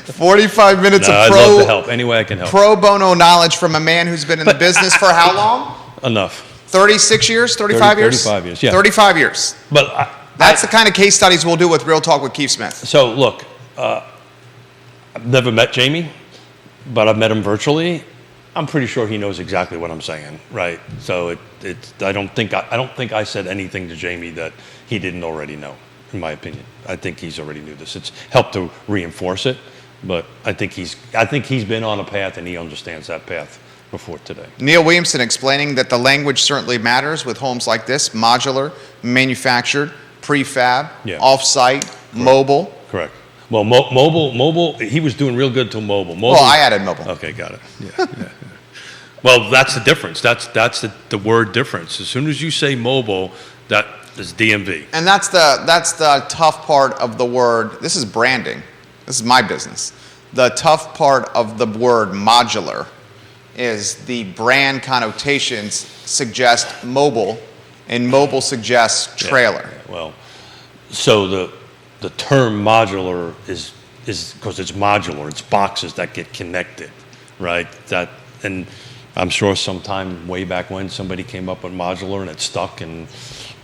45 minutes No, of I'd love to help. Any way I can help. pro bono knowledge from a man who's been in the business for how long? Enough. 36 years? 35 years? 35 years, yeah. 35 years. But That's the kind of case studies we'll do with Real Talk with Keith Smith. So, look, I've never met Jamie, but I've met him virtually. I'm pretty sure he knows exactly what I'm saying, right? So I don't think I said anything to Jamie that he didn't already know, in my opinion. I think he's already knew this. It's helped to reinforce it, but I think he's been on a path and he understands that path before today. Neil Williamson explaining that the language certainly matters with homes like this: modular, manufactured, prefab, Yeah. off-site, mobile. Correct. Well, mobile. He was doing real good till mobile. Well, I added mobile. Okay, got it. Yeah. Well, that's the difference. That's the word difference. As soon as you say mobile, that is DMV. And that's the tough part of the word. This is branding. This is my business. The tough part of the word modular is the brand connotations suggest mobile, and mobile suggests trailer. Yeah. Well, so the term modular is because it's modular. It's boxes that get connected, right? And I'm sure sometime way back when somebody came up with modular and it stuck, and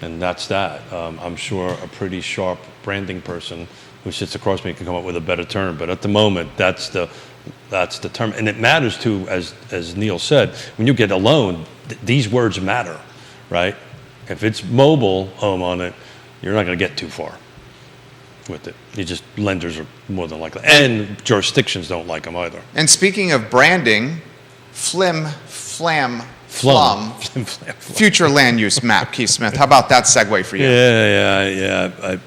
that's that. I'm sure a pretty sharp branding person who sits across me can come up with a better term. But at the moment, that's the term, and it matters too, as Neil said. When you get a loan, these words matter, right? If it's mobile home on it, you're not going to get too far with it. Lenders are more than likely, and jurisdictions don't like them either. And speaking of branding, flim, flam, flum, future land use map, Keith Smith. How about that segue for you? Yeah.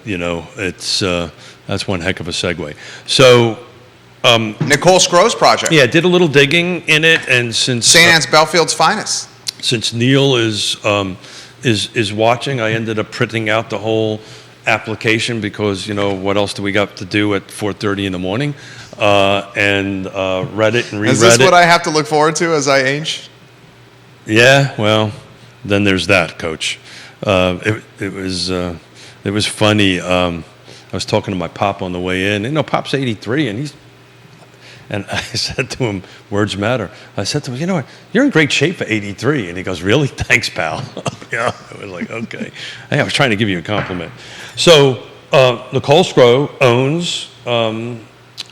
It's that's one heck of a segue. So, Nicole Scro's project. yeah, did a little digging in it, and since St. Anne's Bellfield's finest. since Neil is watching, I ended up printing out the whole application because what else do we got to do at 4:30 in the morning, and read it and reread it. Is this what I have to look forward to as I age? Yeah, well, then there's that, Coach. It was funny. I was talking to my pop on the way in. Pop's 83, and I said to him, words matter. I said to him, what, you're in great shape for 83. And he goes, really? Thanks, pal. Yeah, I was like, okay. Hey, I was trying to give you a compliment. So Nicole Scro owns, and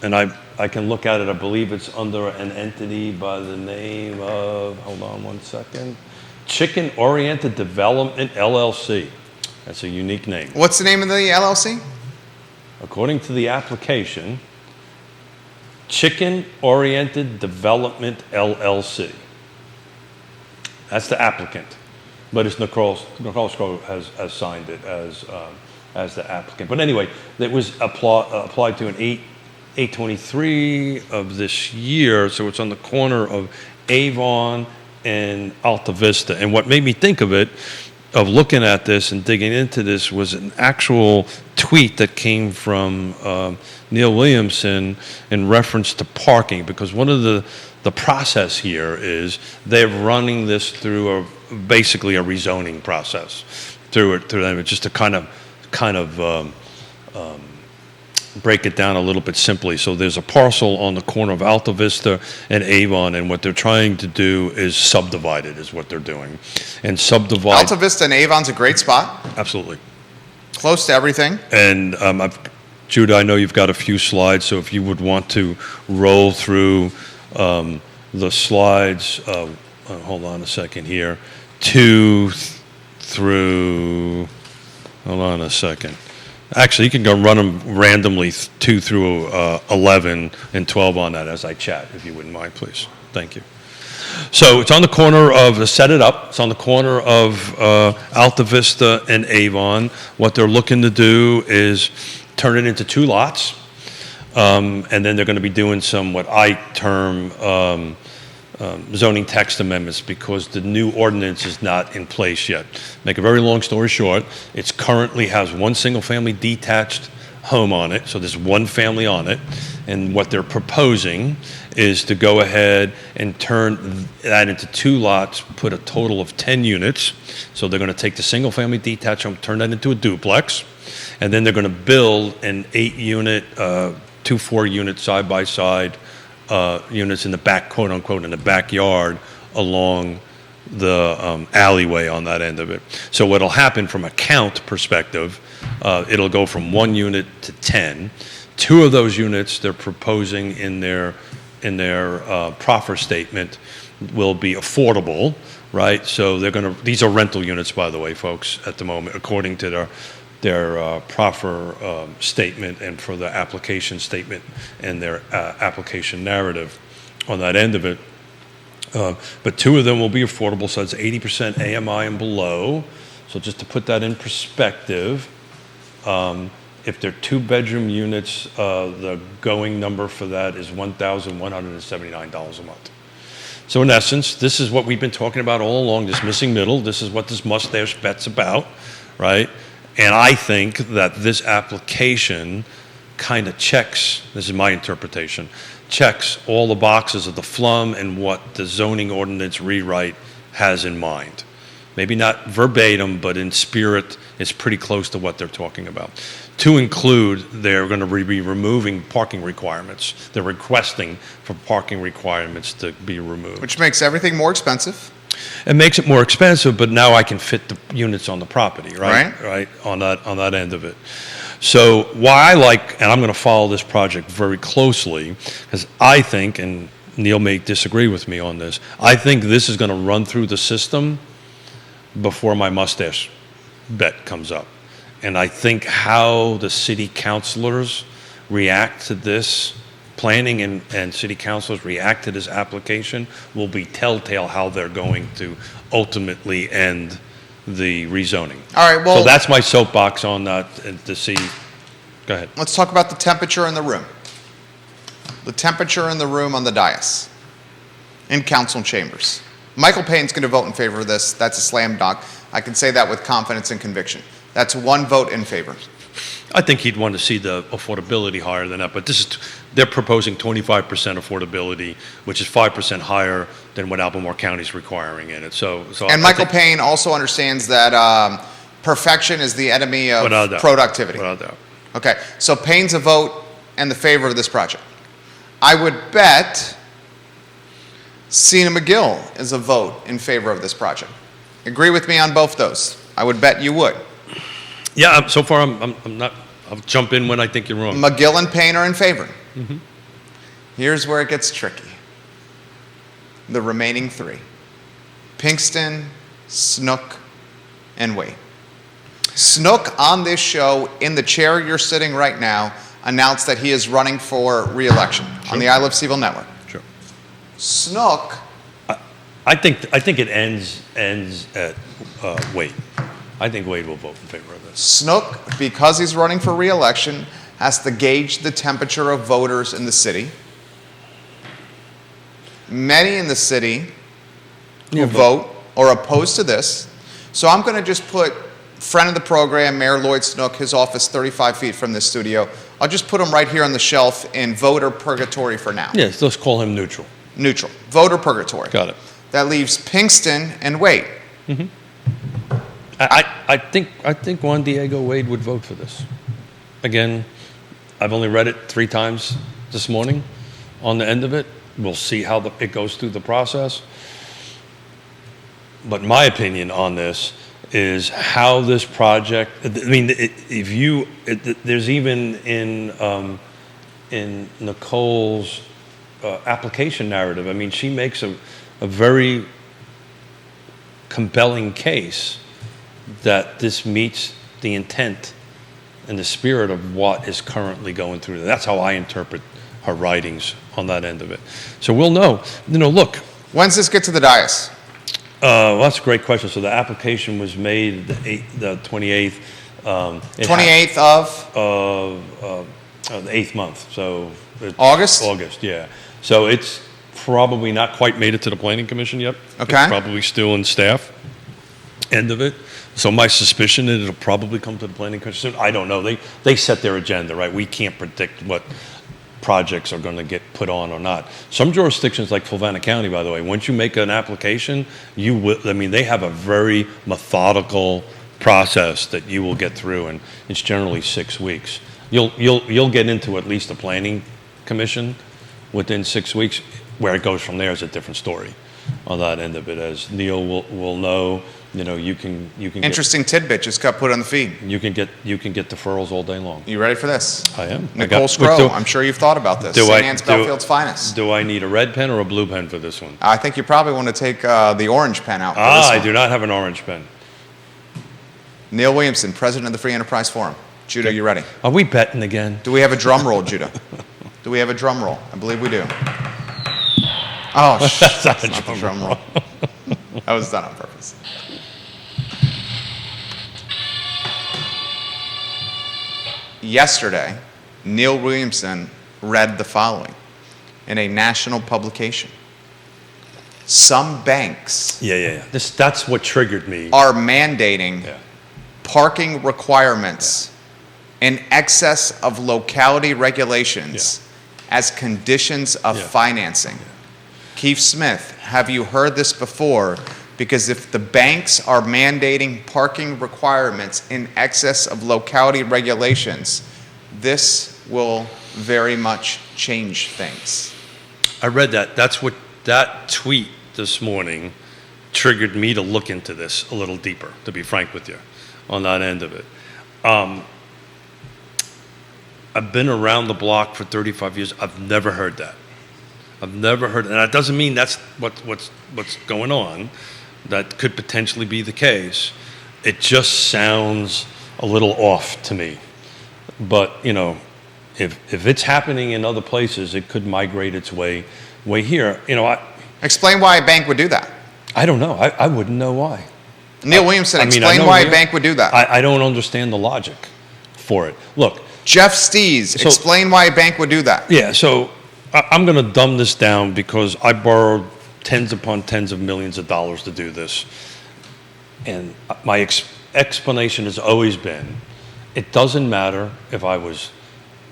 I can look at it, I believe it's under an entity by the name of, hold on one second, Chicken Oriented Development, LLC. That's a unique name. What's the name of the LLC? According to the application, Chicken Oriented Development, LLC. That's the applicant. But it's Nicole Scro has signed it as the applicant. But anyway, it was applied to an 8/23 of this year, so it's on the corner of Avon and Alta Vista. And what made me think of it, of looking at this and digging into this, was an actual tweet that came from Neil Williamson in reference to parking, because one of the process here is they're running this through basically a rezoning process through them, just to kind of break it down a little bit simply. So there's a parcel on the corner of Alta Vista and Avon, and what they're trying to do is subdivide it, is what they're doing. And subdivide... Alta Vista and Avon's a great spot. Absolutely. Close to everything. And Judah, I know you've got a few slides, so if you would want to roll through the slides, hold on a second here, 2 through, hold on a second. Actually, you can go run them randomly, 2 through 11 and 12 on that as I chat, if you wouldn't mind, please. Thank you. So it's on the corner of, set it up, it's on the corner of Alta Vista and Avon. What they're looking to do is turn it into 2 lots, and then they're going to be doing some, what I term, zoning text amendments, because the new ordinance is not in place yet. Make a very long story short, it currently has 1 single-family detached home on it, so there's 1 family on it, and what they're proposing is to go ahead and turn that into 2 lots, put a total of 10 units. So they're going to take the single-family detached home, turn that into a duplex, and then they're going to build an 8-unit, 2 4-unit side-by-side units in the back, quote unquote, in the backyard along the alleyway on that end of it. So what'll happen from a count perspective, it'll go from 1 unit to 10. 2 of those units they're proposing in their proffer statement will be affordable, right? So these are rental units, by the way, folks, at the moment, according to their proffer statement and for the application statement and their application narrative on that end of it. But 2 of them will be affordable, so it's 80% AMI and below. So just to put that in perspective, if they're 2-bedroom units, the going number for that is $1,179 a month. So in essence, this is what we've been talking about all along, this missing middle. This is what this mustache bet's about, right? And I think that this application kind of checks, this is my interpretation, checks all the boxes of the FLUM and what the zoning ordinance rewrite has in mind. Maybe not verbatim, but in spirit, it's pretty close to what they're talking about. To include, they're going to be removing parking requirements. They're requesting for parking requirements to be removed. Which makes everything more expensive. It makes it more expensive, but now I can fit the units on the property, right? Right. On that end of it. So why I like, and I'm going to follow this project very closely, because I think, and Neil may disagree with me on this, I think this is going to run through the system before my mustache bet comes up. And I think how the city councilors react to this, planning and city councilors react to this application, will be telltale how they're going to ultimately end the rezoning. All right, well... So that's my soapbox on that, to see. Go ahead. Let's talk about the temperature in the room. The temperature in the room on the dais, in council chambers. Michael Payne's going to vote in favor of this. That's a slam dunk. I can say that with confidence and conviction. That's 1 vote in favor. I think he'd want to see the affordability higher than that, but they're proposing 25% affordability, which is 5% higher than what Albemarle County is requiring in it. So and Michael Payne also understands that perfection is the enemy of productivity. Without doubt. Okay, so Payne's a vote in the favor of this project. I would bet Sina McGill is a vote in favor of this project. Agree with me on both those. I would bet you would. Yeah, so far I'm not. I'll jump in when I think you're wrong. McGill and Payne are in favor. Mm-hmm. Here's where it gets tricky. The remaining 3. Pinkston, Snook, and Wade. Snook on this show, in the chair you're sitting right now, announced that he is running for re-election on the I Love CVille Network. Sure. Snook. I think it ends at Wade. I think Wade will vote in favor of this. Snook, because he's running for re-election, has to gauge the temperature of voters in the city. Many in the city will vote or oppose to this. So I'm going to just put friend of the program, Mayor Lloyd Snook, his office 35 feet from this studio. I'll just put him right here on the shelf in voter purgatory for now. Yes, let's call him neutral. Neutral. Voter purgatory. Got it. That leaves Pinkston and Wade. I think Juan Diego Wade would vote for this. Again, I've only read it 3 times this morning on the end of it. We'll see how it goes through the process. But my opinion on this is how this project, I mean, there's even in Nicole's application narrative, I mean, she makes a very compelling case that this meets the intent and the spirit of what is currently going through. That's how I interpret her writings on that end of it. So we'll know. Look. When's this get to the dais? Well, that's a great question. So the application was made the 28th. 28th of the 8th month. So August? August, yeah. So it's probably not quite made it to the Planning Commission yet. Okay. It's probably still in staff end of it. So my suspicion is it'll probably come to the Planning Commission soon. I don't know. They set their agenda, right? We can't predict what projects are going to get put on or not. Some jurisdictions like Fulvana County, by the way, once you make an application, they have a very methodical process that you will get through, and it's generally 6 weeks. You'll get into at least the Planning Commission within 6 weeks. Where it goes from there is a different story on that end of it. As Neil will know, you can Interesting tidbit just got put on the feed. you can get deferrals all day long. You ready for this? I am. Nicole Scrow, I'm sure you've thought about this. St. Anne's Bellfield's finest. Do I need a red pen or a blue pen for this one? I think you probably want to take the orange pen out for this one. I do not have an orange pen. Neil Williamson, president of the Free Enterprise Forum. Judah, you ready? Are we betting again? Do we have a drum roll, Judah? Do we have a drum roll? I believe we do. Oh, that's not the drum roll. That was done on purpose. Yesterday, Neil Williamson read the following in a national publication. Some banks Yeah. That's what triggered me. are mandating parking requirements in excess of locality regulations as conditions of financing. Keith Smith, have you heard this before? Because if the banks are mandating parking requirements in excess of locality regulations, this will very much change things. I read that. That tweet this morning triggered me to look into this a little deeper, to be frank with you, on that end of it. I've been around the block for 35 years. I've never heard that. And that doesn't mean that's what's going on. That could potentially be the case. It just sounds a little off to me. But, if it's happening in other places, it could migrate its way here. Explain why a bank would do that. I don't know. I wouldn't know why. Neil Williamson, I explain know why a bank would do that. I don't understand the logic for it. Look. Jeff Stees, explain why a bank would do that. Yeah, so I'm going to dumb this down because I borrowed tens upon tens of millions of dollars to do this. And my explanation has always been, it doesn't matter if I was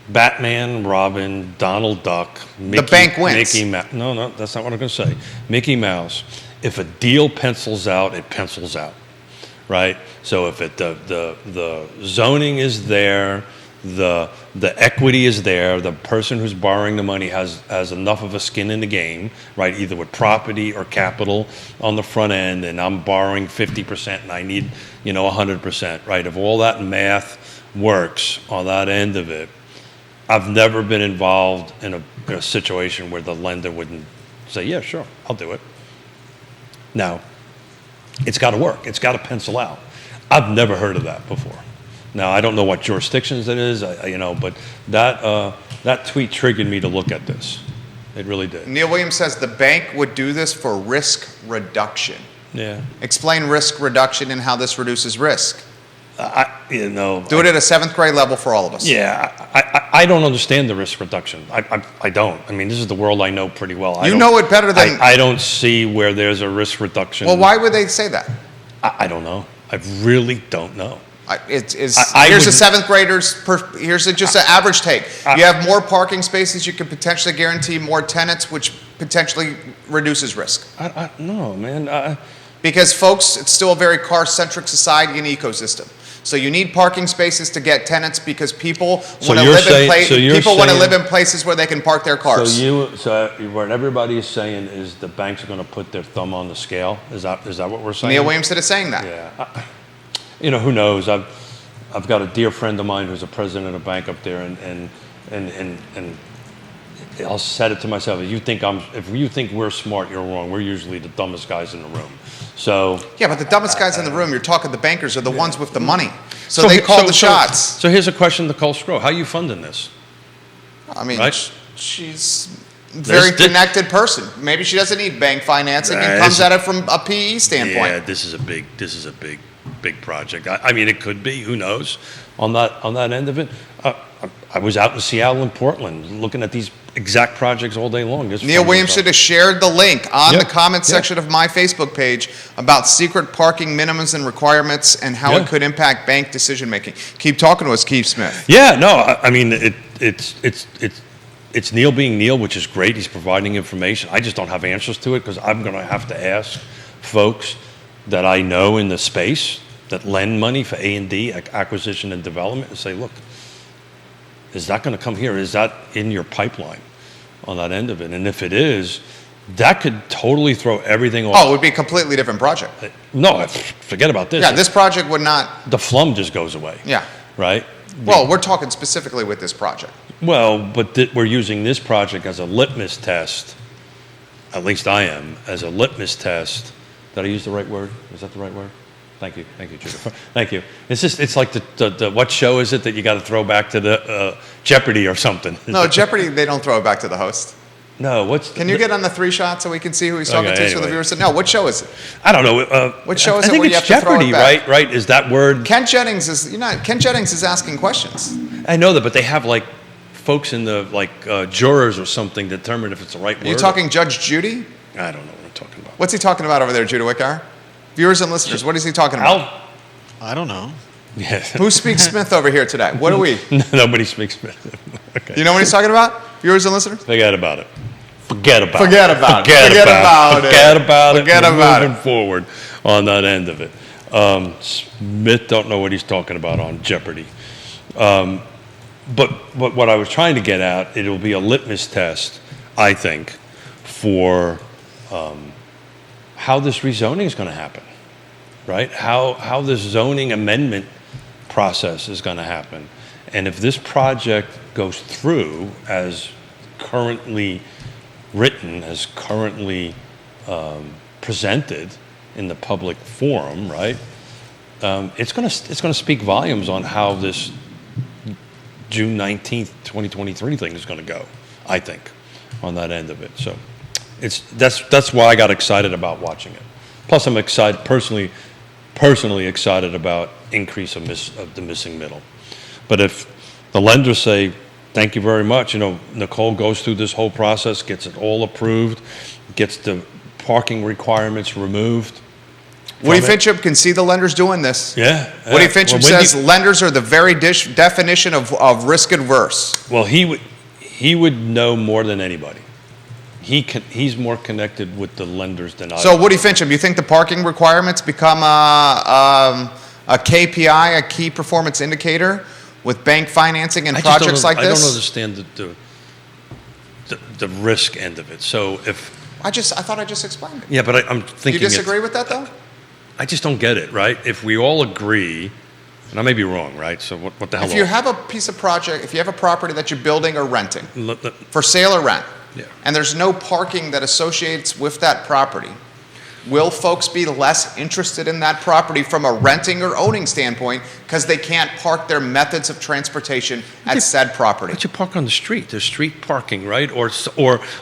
Batman, Robin, Donald Duck, Mickey. The bank wins. Mickey Mouse. No, that's not what I'm going to say. Mickey Mouse. If a deal pencils out, it pencils out, right? So if the zoning is there, the equity is there, the person who's borrowing the money has enough of a skin in the game, right? Either with property or capital on the front end, and I'm borrowing 50% and I need 100%, right? If all that math works on that end of it, I've never been involved in a situation where the lender wouldn't say, yeah, sure, I'll do it. Now, it's got to work. It's got to pencil out. I've never heard of that before. Now, I don't know what jurisdictions it is, but that tweet triggered me to look at this. It really did. Neil Williams says the bank would do this for risk reduction. Yeah. Explain risk reduction and how this reduces risk. Do Do it at a 7th grade level for all of us. Yeah, I don't understand the risk reduction. I don't. I mean, this is the world I know pretty well. You know it better than... I don't see where there's a risk reduction. Well, why would they say that? I don't know. I really don't know. Here's a seventh grader's, here's just an average take. You have more parking spaces, you can potentially guarantee more tenants, which potentially reduces risk. No, man. Because folks, it's still a very car-centric society and ecosystem. So you need parking spaces to get tenants because people want to live in places where they can park their cars. So what everybody is saying is the banks are going to put their thumb on the scale. Is that what we're saying? Neil Williamson is saying that. Yeah. Who knows? I've got a dear friend of mine who's a president of a bank up there, and I'll said it to myself: if you think we're smart, you're wrong. We're usually the dumbest guys in the room. So yeah, but the dumbest guys in the room, you're talking the bankers are the ones with the money, so they call the shots. So here's a question to Cole Scrow: how are you funding this? I mean, right? She's a very connected person. Maybe she doesn't need bank financing and comes at it from a PE standpoint. Yeah, this is a big project. I mean, it could be. Who knows? On that end of it, I was out in Seattle and Portland looking at these exact projects all day long. Neil Williamson has shared the link on the comment section of my Facebook page about secret parking minimums and requirements and how it could impact bank decision making. Keep talking to us, Keith Smith. Yeah, no, I mean it's Neil being Neil, which is great. He's providing information. I just don't have answers to it because I'm going to have to ask folks that I know in the space that lend money for A&D, acquisition and development, and say, look, is that going to come here? Is that in your pipeline on that end of it? And if it is, that could totally throw everything off. Oh, it would be a completely different project. No, forget about this. Yeah, this project would not... The flum just goes away. Yeah. Right? Well, we're talking specifically with this project. Well, but we're using this project as a litmus test, at least I am, as a litmus test. Did I use the right word? Is that the right word? Thank you, Judith. Thank you. It's like the what show is it that you got to throw back to the Jeopardy or something? No, Jeopardy, they don't throw it back to the host. No, Can you get on the 3 shot so we can see who he's talking to so the viewers say, no, what show is it? I don't know. What show is I it think where you it's have to throw Jeopardy, it back? right? Is that word? Ken Jennings is asking questions. I know that, but they have like folks in the jurors or something determine if it's the right word. Are you talking Judge Judy? I don't know what I'm talking about. What's he talking about over there, Judah Wickar? Viewers and listeners, what is he talking about? I don't know. Yeah. Who speaks Smith over here today? What do we? Nobody speaks Smith. Okay. You know what he's talking about? Viewers and listeners? Forget about it. Forget about it. Moving forward on that end of it. Smith don't know what he's talking about on Jeopardy. But what I was trying to get at, it'll be a litmus test, I think, for how this rezoning is going to happen, right? How this zoning amendment process is going to happen. And if this project goes through as currently written, as currently presented in the public forum, right? It's going to speak volumes on how this June 19th, 2023 thing is going to go, I think, on that end of it. So that's why I got excited about watching it. Plus, I'm excited, personally excited about increase of the missing middle. But if the lenders say, thank you very much, Nicole goes through this whole process, gets it all approved, gets the parking requirements removed. Woody Fincham can see the lenders doing this. Yeah. Woody Fincham says lenders are the very definition of risk adverse. Well, he would know more than anybody. He's more connected with the lenders than I. So, Woody Fincham, you think the parking requirements become a KPI, a key performance indicator, with bank financing and projects like this? I don't understand the risk end of it. So I thought I just explained it. Yeah, but I'm thinking. You disagree with that though? I just don't get it, right? If we all agree, and I may be wrong, right? So what the hell? If you have a piece of project, if you have a property that you're building or renting, for sale or rent, and there's no parking that associates with that property, will folks be less interested in that property from a renting or owning standpoint because they can't park their methods of transportation at said property? But you park on the street. There's street parking, right? Or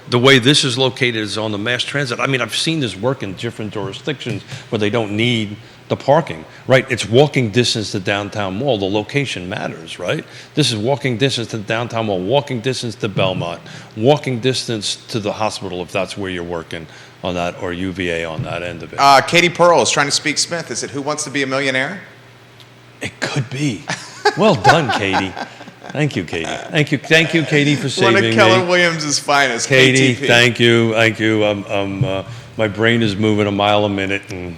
the way this is located is on the mass transit. I mean, I've seen this work in different jurisdictions where they don't need the parking, right? It's walking distance to downtown mall. The location matters, right? This is walking distance to downtown mall, walking distance to Belmont, walking distance to the hospital if that's where you're working on that, or UVA on that end of it. Katie Pearl is trying to speak Smith. Is it Who Wants to Be a Millionaire? It could be. Well done, Katie. Thank you, Katie. Thank you, Katie, for saving me. One of Keller Williams' finest. Katie, KTP. thank you. My brain is moving a mile a minute, and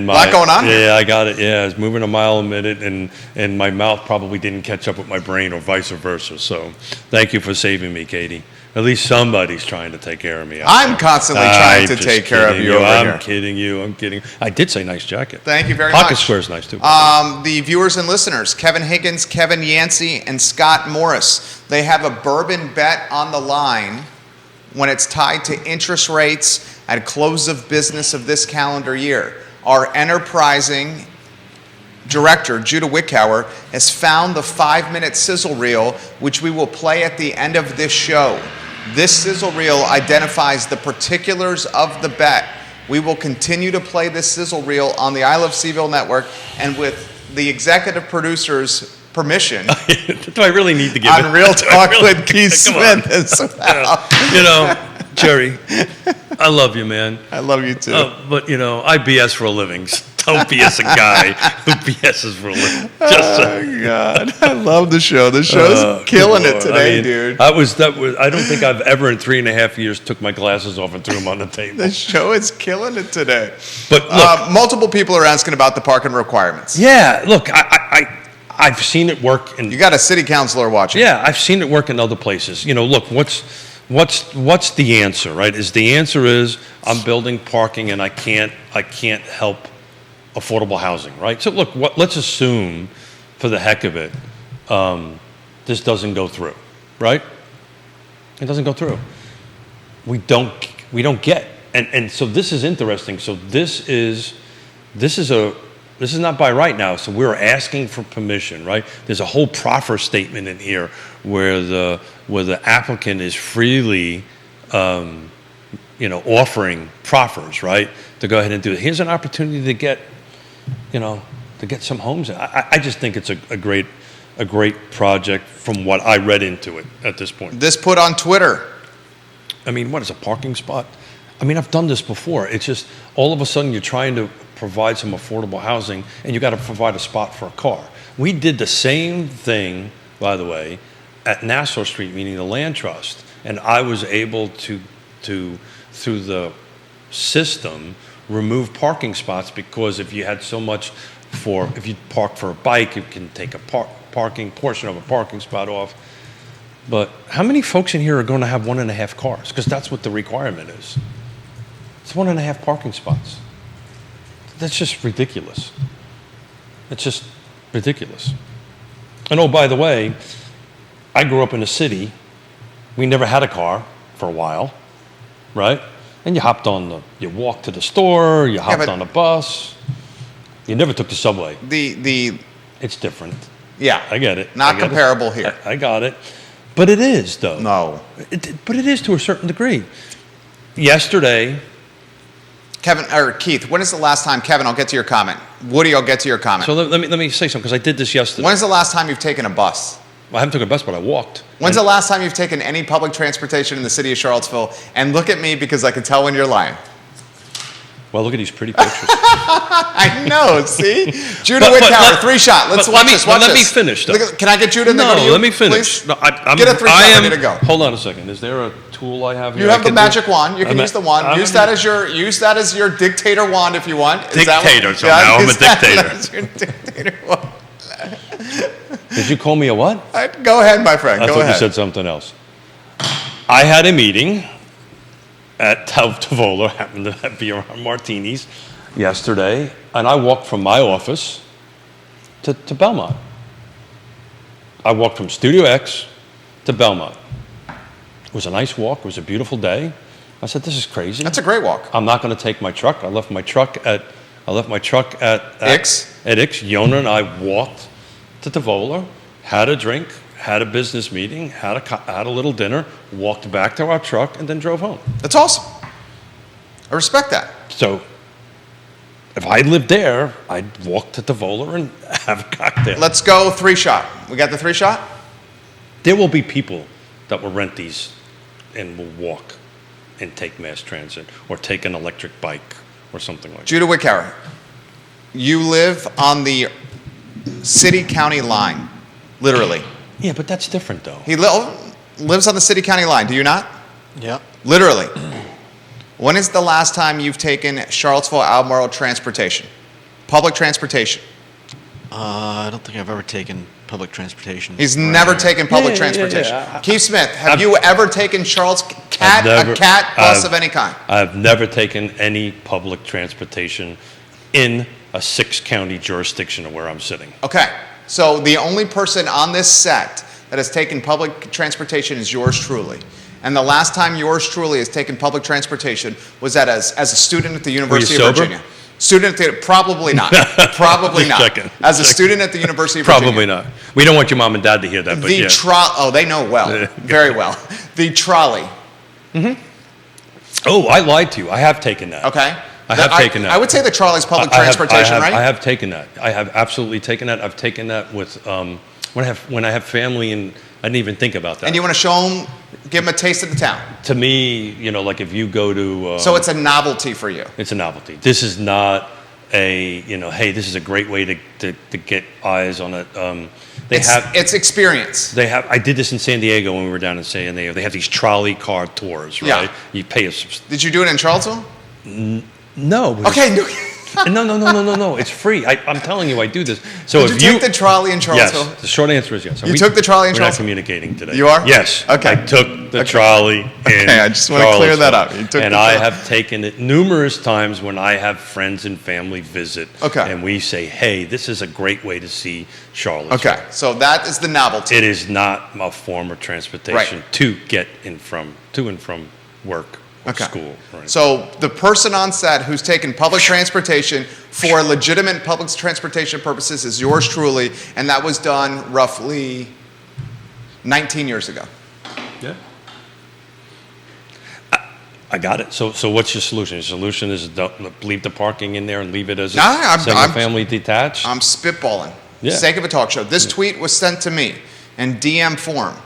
my lot going on here. Yeah, I got it. Yeah, it's moving a mile a minute, and my mouth probably didn't catch up with my brain, or vice versa. So, thank you for saving me, Katie. At least somebody's trying to take care of me. I'm constantly trying to take care of you over here. I'm kidding you. I did say nice jacket. Thank you very much. Pocket square's nice too. The viewers and listeners, Kevin Higgins, Kevin Yancey, and Scott Morris, they have a bourbon bet on the line when it's tied to interest rates at close of business of this calendar year. Our enterprising director, Judah Wickower, has found the 5-minute sizzle reel, which we will play at the end of this show. This sizzle reel identifies the particulars of the bet. We will continue to play this sizzle reel on the I Love CVille Network, and with the executive producer's permission, Do I really need to give it? on Real Talk with Keith Come on. Smith as well. Jerry, I love you, man. I love you too. But, I BS for a living. Don't BS a guy who BSs for a living. Just saying. God, I love the show. The show's killing it today, dude. I don't think I've ever in 3.5 years took my glasses off and threw them on the table. The show is killing it today. But look, multiple people are asking about the parking requirements. yeah, look, I've seen it work in. You got a city councilor watching. Yeah, I've seen it work in other places. Look, what's the answer, right? The answer is I'm building parking and I can't help affordable housing, right? So look, let's assume, for the heck of it, this doesn't go through, right? It doesn't go through. We don't get, and so this is interesting. So this is not by right now. So we're asking for permission, right? There's a whole proffer statement in here where the applicant is freely, offering proffers, right, to go ahead and do it. Here's an opportunity to get some homes. I just think it's a great project from what I read into it at this point. This put on Twitter. I mean, what is a parking spot? I mean, I've done this before. It's just all of a sudden you're trying to provide some affordable housing and you got to provide a spot for a car. We did the same thing, by the way, at Nassau Street, meaning the land trust, and I was able to through the system remove parking spots, because if you had so much if you park for a bike, you can take a parking portion of a parking spot off. But how many folks in here are going to have 1.5 cars? Because that's what the requirement is. It's 1.5 parking spots. That's just ridiculous. It's just ridiculous. And oh, by the way, I grew up in a city. We never had a car for a while, right? And you walked to the store, you hopped on the bus. You never took the subway. It's different. Yeah. I get it. Not comparable here. I got it. But it is, though. No. But it is to a certain degree. Yesterday, Keith, when is the last time, Kevin, I'll get to your comment. Woody, I'll get to your comment. So let me say something, because I did this yesterday. When's the last time you've taken a bus? Well, I haven't taken a bus, but I walked. When's the last time you've taken any public transportation in the city of Charlottesville? And look at me, because I can tell when you're lying. Well, look at these pretty pictures. I know, see? Judah Wickower, 3-shot. Let's watch this. Let me finish, though. Can I get Judah to go to you? Let me finish. No, get a 3-shot ready to go. Hold on a second. Is there a tool I have here? You have the magic wand. You can use the wand. Use that as your dictator wand if you want. Dictator, so now I'm a dictator. That's your dictator wand. Did you call me a what? Go ahead, my friend. I Go thought ahead. you said something else. I had a meeting at Tavola, happened to be around Martini's yesterday, and I walked from my office to Belmont. I walked from Studio X to Belmont. It was a nice walk. It was a beautiful day. I said, "This is crazy." That's a great walk. I'm not going to take my truck. I left my truck at Ix. At Ix. Yonna and I walked to Tavola, had a drink, had a business meeting, had a little dinner, walked back to our truck, and then drove home. That's awesome. I respect that. So if I lived there, I'd walk to Tavola and have a cocktail. Let's go 3-shot. We got the 3-shot? There will be people that will rent these and will walk and take mass transit or take an electric bike or something like that. Judah Wickhauer, you live on the city-county line, literally. Yeah, but that's different though. He lives on the city-county line, do you not? Yep. Literally. When is the last time you've taken Charlottesville-Albemarle transportation? Public transportation. I don't think I've ever taken public transportation. He's never taken public transportation. Keith Smith, have you ever taken a cat bus of any kind? I've never taken any public transportation in a 6-county jurisdiction of where I'm sitting. Okay, so the only person on this set that has taken public transportation is yours truly. And the last time yours truly has taken public transportation was as a student at the University of sober? Virginia. Probably not. Probably not. Checking. As a student at the University of Virginia. Probably not. We don't want your mom and dad to hear that, but yeah. They know well. Very well. The trolley. Oh, I lied to you. I have taken that. Okay. I have taken that. I would say the trolley's public transportation, right? I have taken that. I have absolutely taken that. I've taken that with when I have family, and I didn't even think about that. And you want to show them, give them a taste of the town. To me, like if you go to... so it's a novelty for you. It's a novelty. This is not hey, this is a great way to get eyes on it. It's experience. I did this in San Diego when we were down in San Diego. They have these trolley car tours, right? Yeah. You pay Did you do it in Charlottesville? No. Okay. No. It's free. I'm telling you, I do this. So Did you take the trolley in Charlottesville? Yes. The short answer is yes. You took the trolley in We're not Charlottesville? communicating today. You are? Yes. Okay. I took the trolley in Okay, I just want to clear that up. You took and the I trolley. have taken it numerous times when I have friends and family visit. Okay. And we say, hey, this is a great way to see Charlottesville. Okay, so that is the novelty. It is not a form of transportation to get to and from work. School. Right. So the person on set who's taken public transportation for legitimate public transportation purposes is yours truly, and that was done roughly 19 years ago. Yeah. I got it. So what's your solution? Your solution is leave the parking in there and leave it as a single-family detached? I'm spitballing. Yeah. Sake of a talk show. This tweet was sent to me in DM form.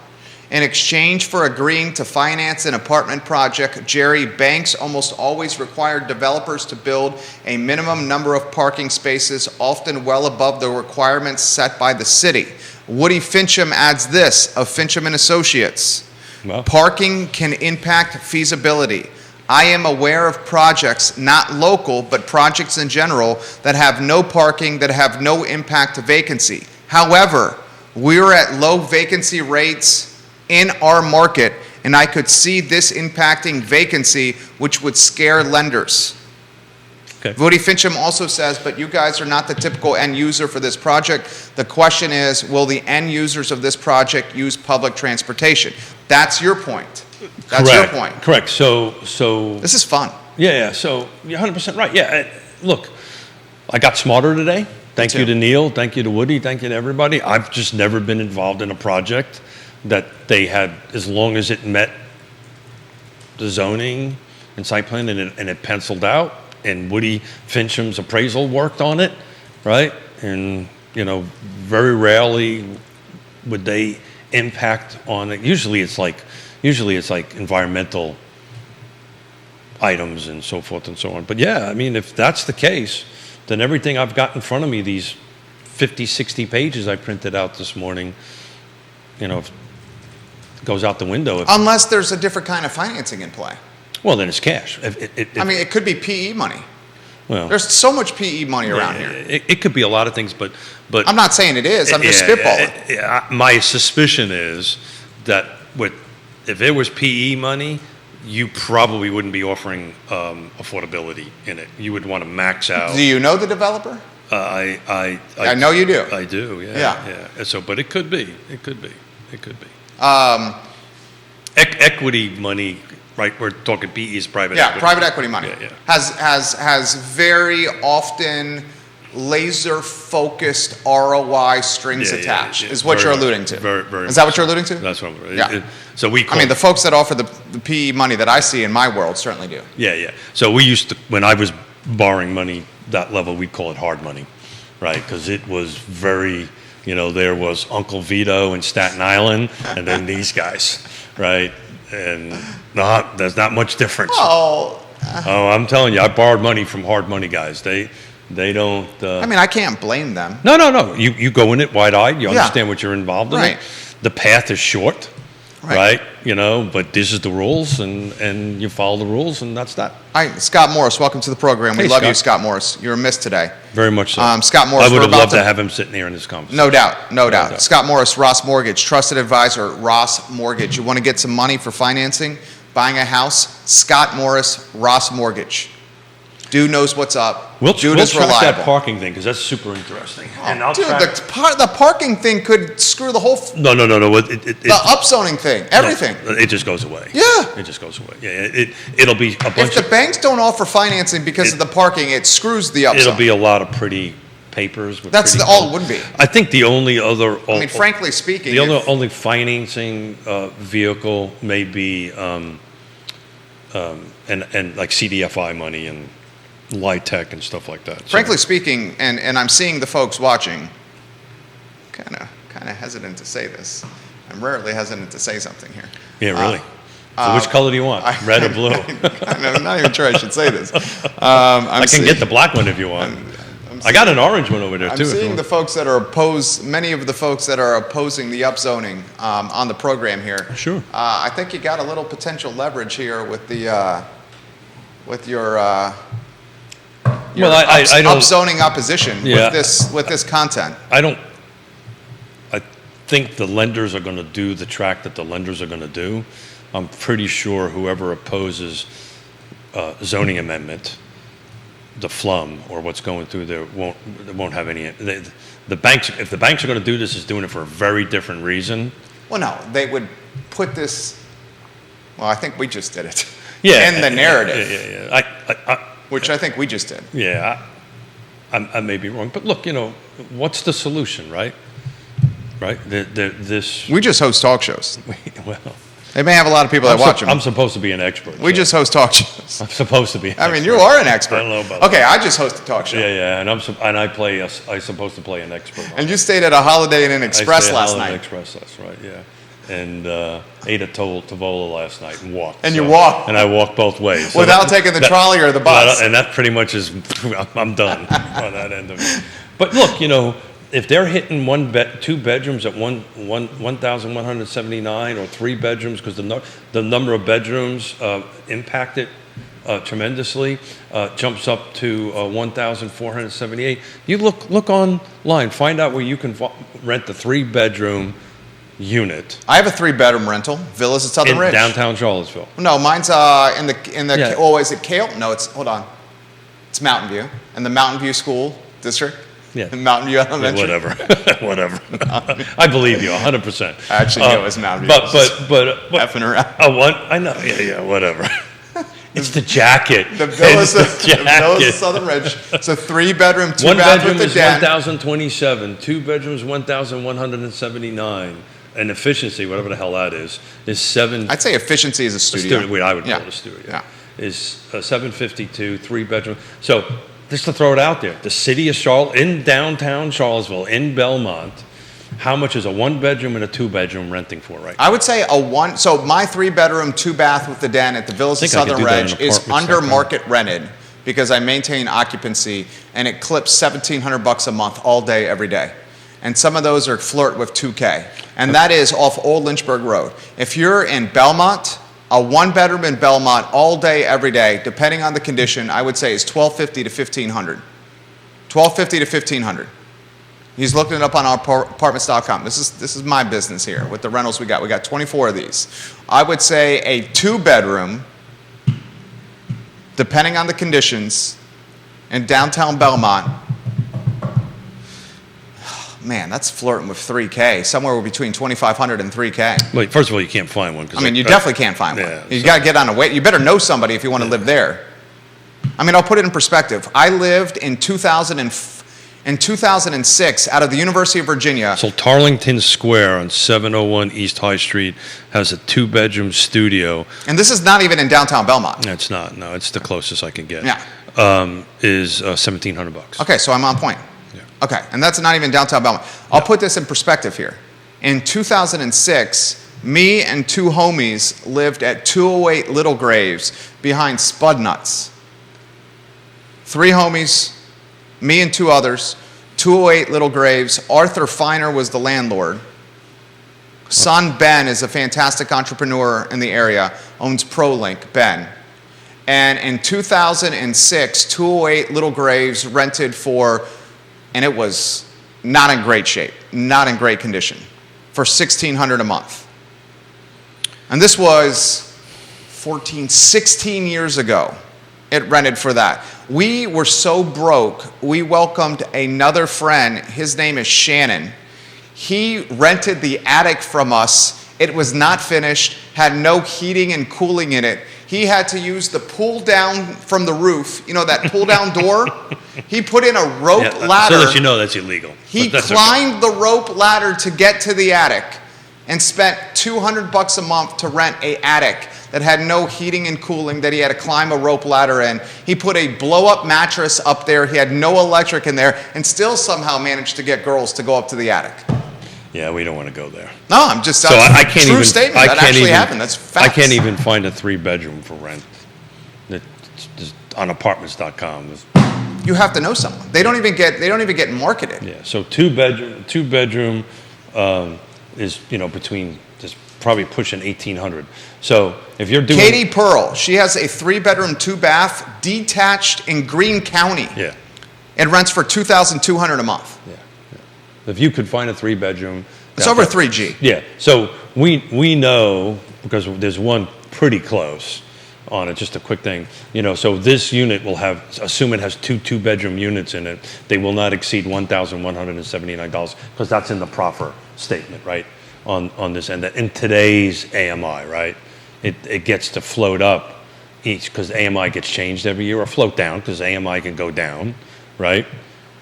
In exchange for agreeing to finance an apartment project, Jerry, banks almost always required developers to build a minimum number of parking spaces, often well above the requirements set by the city. Woody Fincham adds this of Fincham and Associates. Well. Parking can impact feasibility. I am aware of projects, not local, but projects in general, that have no parking, that have no impact to vacancy. However, we're at low vacancy rates in our market, and I could see this impacting vacancy, which would scare lenders. Okay. Woody Fincham also says, but you guys are not the typical end user for this project. The question is, will the end users of this project use public transportation? That's your point. That's Correct. your point. Correct. So This is fun. yeah. So you're 100% right. Yeah. Look, I got smarter today. Thank you to Neil. Thank you to Woody. Thank you to everybody. I've just never been involved in a project that they had, as long as it met the zoning and site plan and it penciled out, and Woody Fincham's appraisal worked on it, right? And, very rarely would they impact on it. Usually it's like environmental items and so forth and so on. But yeah, I mean, if that's the case, then everything I've got in front of me, these 50, 60 pages I printed out this morning, goes out the window. Unless there's a different kind of financing in play. Well, then it's cash. It could be PE money. Well, there's so much PE money around here. It could be a lot of things, but I'm not saying it is. I'm just spitballing. My suspicion is that if it was PE money, you probably wouldn't be offering affordability in it. You would want to max out. Do you know the developer? I know you do. I do. Yeah. So, but it could be. It could be. Equity money, right? We're talking PE's private equity. Yeah, private equity money. Yeah. Has very often laser focused ROI strings attached. Is what you're alluding to. Very. Is that what you're alluding to? That's what I'm. Yeah. So the folks that offer the PE money that I see in my world certainly do. Yeah. So we used to, when I was borrowing money that level, we call it hard money, right? Because it was very, there was Uncle Vito in Staten Island, and then these guys, right? And there's not much difference. Oh, I'm telling you, I borrowed money from hard money guys. They don't. I mean, I can't blame them. No. You go in it wide-eyed. You Yeah. understand what you're involved in. Right. The path is short, right? But this is the rules, and you follow the rules, and that's that. Hi, Scott Morris, welcome to the program. We Hey, love you, Scott. Scott Morris. You're a miss today. Very much so. Scott Morris, I would we're have about loved to have him sitting here in this conversation. No doubt. doubt. Scott Morris, Ross Mortgage, trusted advisor, Ross Mortgage. You want to get some money for financing, buying a house? Scott Morris, Ross Mortgage. Dude knows what's up. We'll Dude is track reliable. that parking thing because that's super interesting. And I'll Dude, track. the parking thing could screw the whole, No. the upzoning thing, everything. It just goes away. Yeah. It just goes away. Yeah. It'll be a If bunch the of. banks don't offer financing because of the parking, it screws the upzone. It'll be a lot of pretty papers. With That's pretty all code. it would be. I think the only other. I mean, frankly speaking, The if- only financing vehicle may be and like CDFI money and LIHTC and stuff like that. So- frankly speaking, and I'm seeing the folks watching, kind of hesitant to say this. I'm rarely hesitant to say something here. Yeah, really. So which color do you want? Red or blue? I'm not even sure I should say this. I can get the black one if you want. I got an orange one over there I'm too. if you seeing want. the folks that are opposed, many of the folks that are opposing the upzoning on the program here. Sure. I think you got a little potential leverage here with the with your Well, I don't. upzoning opposition Yeah. with this content. I think the lenders are going to do the track that the lenders are going to do. I'm pretty sure whoever opposes zoning amendment, the flum or what's going through there won't have any. The banks, if the banks are going to do this, is doing it for a very different reason. Well, no, they would put this. Well, I think we just did it. Yeah, In the narrative, Yeah. which I think we just did. I may be wrong, but look, what's the solution, right? Right. This. We just host talk shows. Well. They may have a lot of people that watch them. I'm supposed to be an expert. We just host talk shows. I'm supposed to be. I mean, you are an expert. I don't know about Okay, I just host a talk show. Yeah, and I'm supposed to play an expert. And you stayed at a Holiday Inn Express I stayed at last Holiday night. Express last right, yeah, and ate at Tavola last night and walked. And you walked? And I walked both ways Without taking the trolley or the bus. And that pretty much is. I'm done on that end of it. But look, if they're hitting two bedrooms at 1,179 or 3 bedrooms because the number of bedrooms impacted tremendously, jumps up to 1,478. You look online, find out where you can rent the 3-bedroom unit I have a 3-bedroom rental, Villas at Southern in Ridge. downtown Charlottesville. No, mine's in the Yeah. oh, is it Kale? No, hold on. It's Mountain View. And the Mountain View School District. Yeah. Mountain View Elementary. Whatever. I believe you 100%. I actually knew it was Mountain View. But Effing around. I know. Yeah, whatever. It's the jacket. The Villas It's the the Villas jacket. of Southern Ridge. It's a 3-bedroom, 2-bath One bedroom with a is den. 1,027. 2 bedrooms, 1,179. And efficiency, whatever the hell that is 7. I'd say efficiency is a studio. I would Yeah. call it a studio. Yeah. Is 752, 3-bedroom. So just to throw it out there, the city of Charlotte, in downtown Charlottesville, in Belmont, how much is a 1-bedroom and a 2-bedroom renting for right now? I would say so my 3-bedroom, 2-bath with the den at the Villas of think I could Southern do that in Ridge is apartments, under that market rented because I maintain occupancy and it clips $1,700 a month all day, every day. And some of those are flirt with $2K. And that is off Old Lynchburg Road. If you're in Belmont, a 1-bedroom in Belmont all day, every day, depending on the condition, I would say is $1,250 to $1,500. $1,250 to $1,500. He's looking it up on our apartments.com. This is my business here with the rentals we got. We got 24 of these. I would say a 2-bedroom, depending on the conditions, in downtown Belmont. Man, that's flirting with $3K, somewhere between $2,500 and $3K. Wait, first of all, you can't find one. I mean, you definitely can't find one. Yeah, You got to get on a wait. You better know somebody if you want to live there. I mean, I'll put it in perspective. I lived in 2006 out of the University of Virginia. So Tarlington Square on 701 East High Street has a 2-bedroom studio. And this is not even in downtown Belmont. It's not. No, it's the closest I can get. Yeah. is $1,700. Okay, so I'm on point. Yeah. Okay, and that's not even downtown Belmont. I'll put this in perspective here. In 2006, me and two homies lived at 208 Little Graves behind Spud Nuts. 3 homies, me and 2 others, 208 Little Graves. Arthur Feiner was the landlord. Son Ben is a fantastic entrepreneur in the area, owns ProLink, Ben. And in 2006, 208 Little Graves rented for, and it was not in great shape, not in great condition, for $1,600 a month. And this was 16 years ago. It rented for that. We were so broke, we welcomed another friend. His name is Shannon. He rented the attic from us. It was not finished, had no heating and cooling in it. He had to use the pull down from the roof, you know, that pull down door? He put in a rope ladder. So that you know that's illegal. He That's climbed the rope ladder to get to the attic and spent $200 a month to rent an attic that had no heating and cooling, that he had to climb a rope ladder in. He put a blow-up mattress up there. He had no electric in there, and still somehow managed to get girls to go up to the attic. Yeah, we don't want to go there. No, I'm just So I can't true even. statement. I That can't actually even, happened. That's facts. I can't even find a 3-bedroom for rent. It's just on apartments.com. You have to know someone. They don't even get marketed. Yeah, so two bedroom is between just probably pushing 1,800. So if you're doing Katie Pearl, she has a 3-bedroom, 2-bath, detached in Greene County. yeah. It rents for $2,200 a month. Yeah. If you could find a 3-bedroom, It's over 3G. Yeah. So we know, because there's one pretty close on it. Just a quick thing, So this unit will have, assume it has 2-bedroom units in it. They will not exceed $1,179 because that's in the proffer statement, right? On this end, in today's AMI, right? It gets to float up each because AMI gets changed every year, or float down because AMI can go down, right?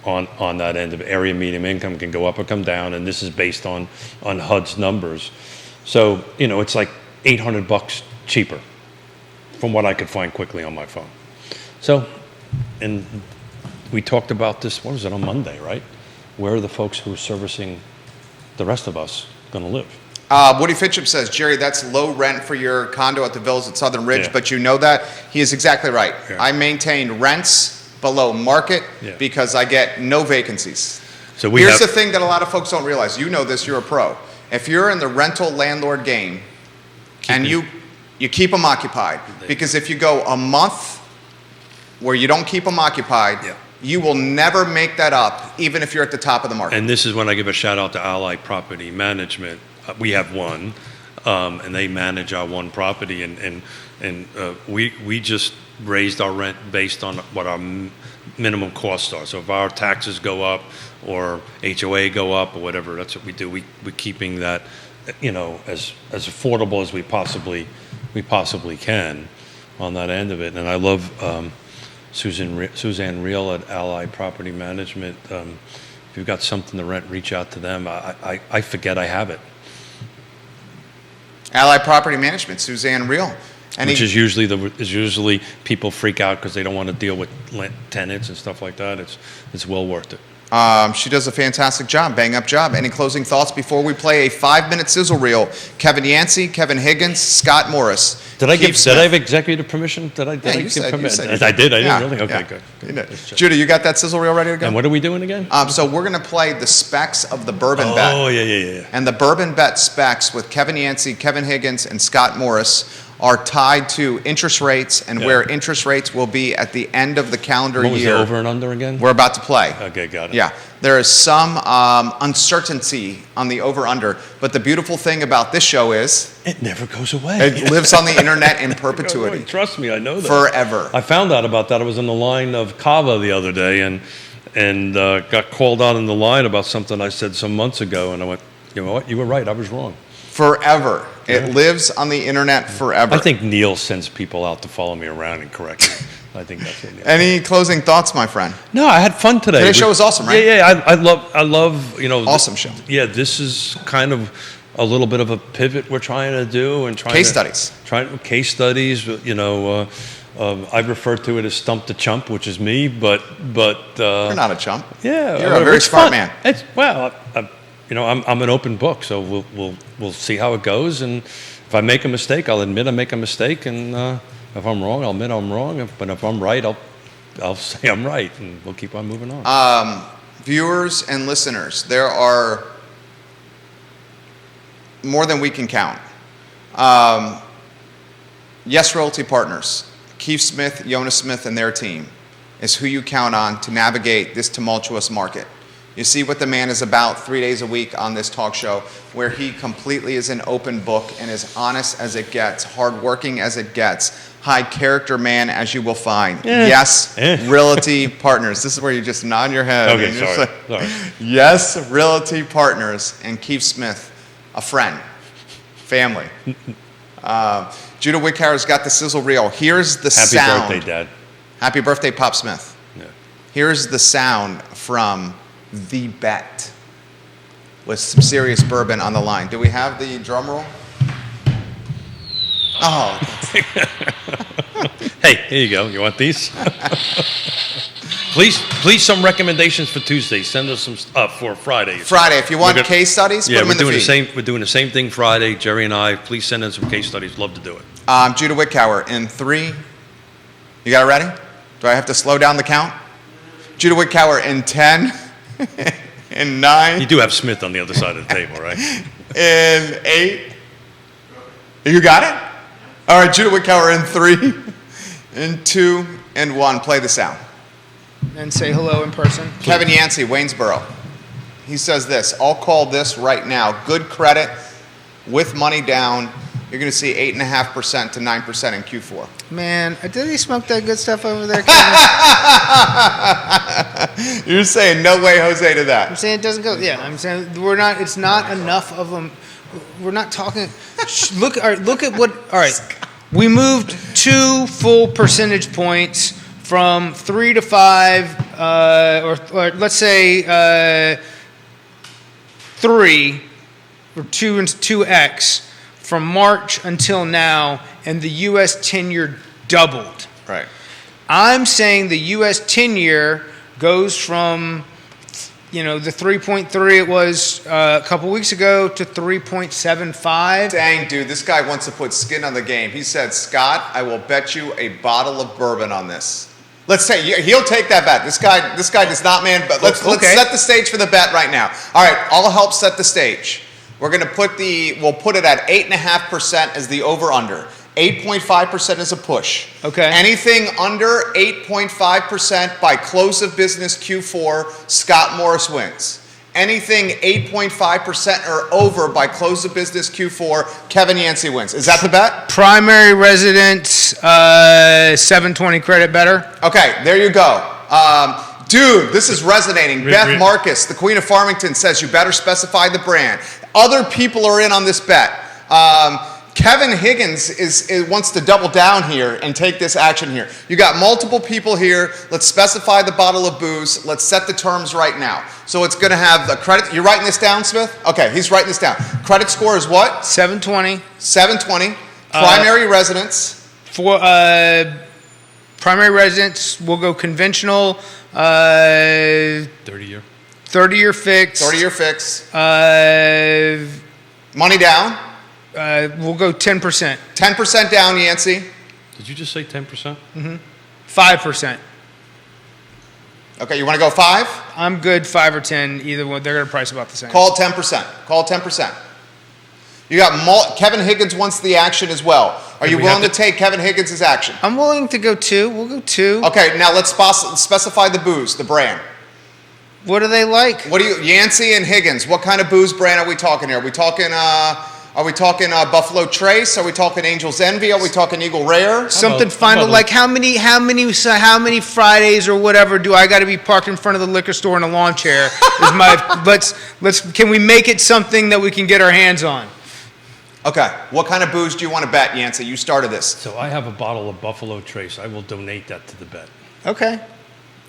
On that end of area median income can go up or come down, and this is based on HUD's numbers. So it's like $800 cheaper from what I could find quickly on my phone. So, and we talked about this. What was it on Monday, right? Where are the folks who are servicing the rest of us going to live? Woody Fincham says, Jerry, that's low rent for your condo at the Villas at Southern Ridge, Yeah. but you know that? He is exactly right. Yeah. I maintain rents below market Yeah. because I get no vacancies. So Here's the thing that a lot of folks don't realize. You know this, you're a pro. If you're in the rental landlord game and you keep them occupied, because if you go a month where you don't keep them occupied, Yeah. you will never make that up, even if you're at the top of the market. And this is when I give a shout out to Ally Property Management. We have one, and they manage our one property, and we just raised our rent based on what our minimum costs are. So if our taxes go up or HOA go up or whatever, that's what we do. We're keeping that, as affordable as we possibly can on that end of it. And I love Suzanne Reel at Ally Property Management. If you've got something to rent, reach out to them. I forget I have it. Ally Property Management, Suzanne Reel. Which is usually people freak out because they don't want to deal with tenants and stuff like that. It's well worth it. She does a fantastic job, bang-up job. Any closing thoughts before we play a 5-minute sizzle reel? Kevin Yancey, Kevin Higgins, Scott Morris. Did I have executive permission? Did I give permission? I did. I did. Really? Okay, good. Judy, you got that sizzle reel ready to go? And what are we doing again? So we're going to play the specs of the bourbon bet. Oh, yeah. And the bourbon bet specs with Kevin Yancey, Kevin Higgins, and Scott Morris are tied to interest rates and where interest rates will be at the end of the calendar What was year. the over and under again? We're about to play. Okay, got it. Yeah, there is some uncertainty on the over-under, but the beautiful thing about this show is It never goes away. it lives on the internet in perpetuity. Trust me, I know that. Forever. I found out about that. I was on the line of Kava the other day and got called out on the line about something I said some months ago, and I went, you know what? You were right. I was wrong. Forever. It lives on the internet forever. I think Neil sends people out to follow me around and correct me. I think that's what Neil. Any closing thoughts, my friend? No, I had fun today. Today's show was awesome, right? Yeah. I love. Awesome show. Yeah, this is kind of a little bit of a pivot we're trying to do and Case studies. Case studies. I refer to it as stump the chump, which is me, but You're not a chump. yeah, You're a very it's smart fun. man. It's I'm an open book, so we'll see how it goes, and if I make a mistake, I'll admit I make a mistake, and if I'm wrong, I'll admit I'm wrong. But if I'm right, I'll say I'm right, and we'll keep on moving on. Viewers and listeners, there are more than we can count. Yes Realty Partners, Keith Smith, Yonna Smith, and their team is who you count on to navigate this tumultuous market. You see what the man is about 3 days a week on this talk show, where he completely is an open book and as honest as it gets, hardworking as it gets, high character man as you will find. Yes, Realty Partners. This is where you just nod your head. Okay, and you're sorry. like, yes, Realty Partners, and Keith Smith, a friend, family. Judah Wickhauer's got the sizzle reel. Here's the Happy sound. birthday, Dad. Happy birthday, Pop Smith. Yeah. Here's the sound from The Bet with some serious bourbon on the line. Do we have the drum roll? Oh. Hey, here you go. You want these? Please, some recommendations for Tuesday. Send us some for Friday. Friday, if you want case studies, Yeah, put them we're in the doing the feed. same. We're doing the same thing Friday. Jerry and I. Please send in some case studies. Love to do it. Judah Wickhauer in 3. You got it ready? Do I have to slow down the count? Judah Wickhauer in 10, in 9. You do have Smith on the other side of the table, right? In 8. You got it? All right, Judah Wickhauer in 3, in 2, and 1. Play the sound. And say hello in person. Kevin Yancey, Waynesboro. He says this, I'll call this right now. Good credit with money down. You're going to see 8.5% to 9% in Q4. Man, did they smoke that good stuff over there, Kevin? You're saying no way, Jose, to I'm that. saying it doesn't go. Yeah, I'm saying we're not. It's not enough of them. We're not talking. Look. All right, look at what. All right, we moved 2 full percentage points from 3 to 5, or let's say 3 or 2 and 2x from March until now, and the U.S. 10-year doubled. Right. I'm saying the U.S. 10-year goes from, the 3.3 it was a couple weeks ago to 3.75. Dang, dude, this guy wants to put skin on the game. He said, Scott, I will bet you a bottle of bourbon on this. Let's say he'll take that bet. This guy does not, man. But let's set the stage for the bet right now. All right, I'll help set the stage. We're going to we'll put it at 8.5% as the over/under. 8.5% is a push. Okay. Anything under 8.5% by close of business Q4, Scott Morris wins. Anything 8.5% or over by close of business Q4, Kevin Yancey wins. Is that the bet? Primary residence, 720 credit better. Okay, there you go. Dude, this is resonating. Beth Marcus, the Queen of Farmington, says you better specify the brand. Other people are in on this bet. Kevin Higgins wants to double down here and take this action here. You got multiple people here. Let's specify the bottle of booze. Let's set the terms right now. So it's going to have the credit. You're writing this down, Smith? Okay, he's writing this down. Credit score is what? 720. 720. Primary residence. For primary residence, we'll go conventional. 30-year. 30-year fix. 30-year fix. Money down. We'll go 10%. 10% down, Yancey. Did you just say 10%? 5%. Okay, you want to go 5? I'm good 5 or 10. Either one, they're going to price about the same. Call it 10%. Call it 10%. You got Kevin Higgins wants the action as well. Are you willing to take Kevin Higgins' action? I'm willing to go 2. We'll go 2. Okay, now let's specify the booze, the brand. What do they like? Yancey and Higgins? What kind of booze brand are we talking here? Are we talking Buffalo Trace? Are we talking Angel's Envy? Are we talking Eagle Rare? Something final, like how many Fridays or whatever do I got to be parked in front of the liquor store in a lawn chair? Is my can we make it something that we can get our hands on? Okay, what kind of booze do you want to bet, Yancey? You started this. So I have a bottle of Buffalo Trace. I will donate that to the bet. Okay.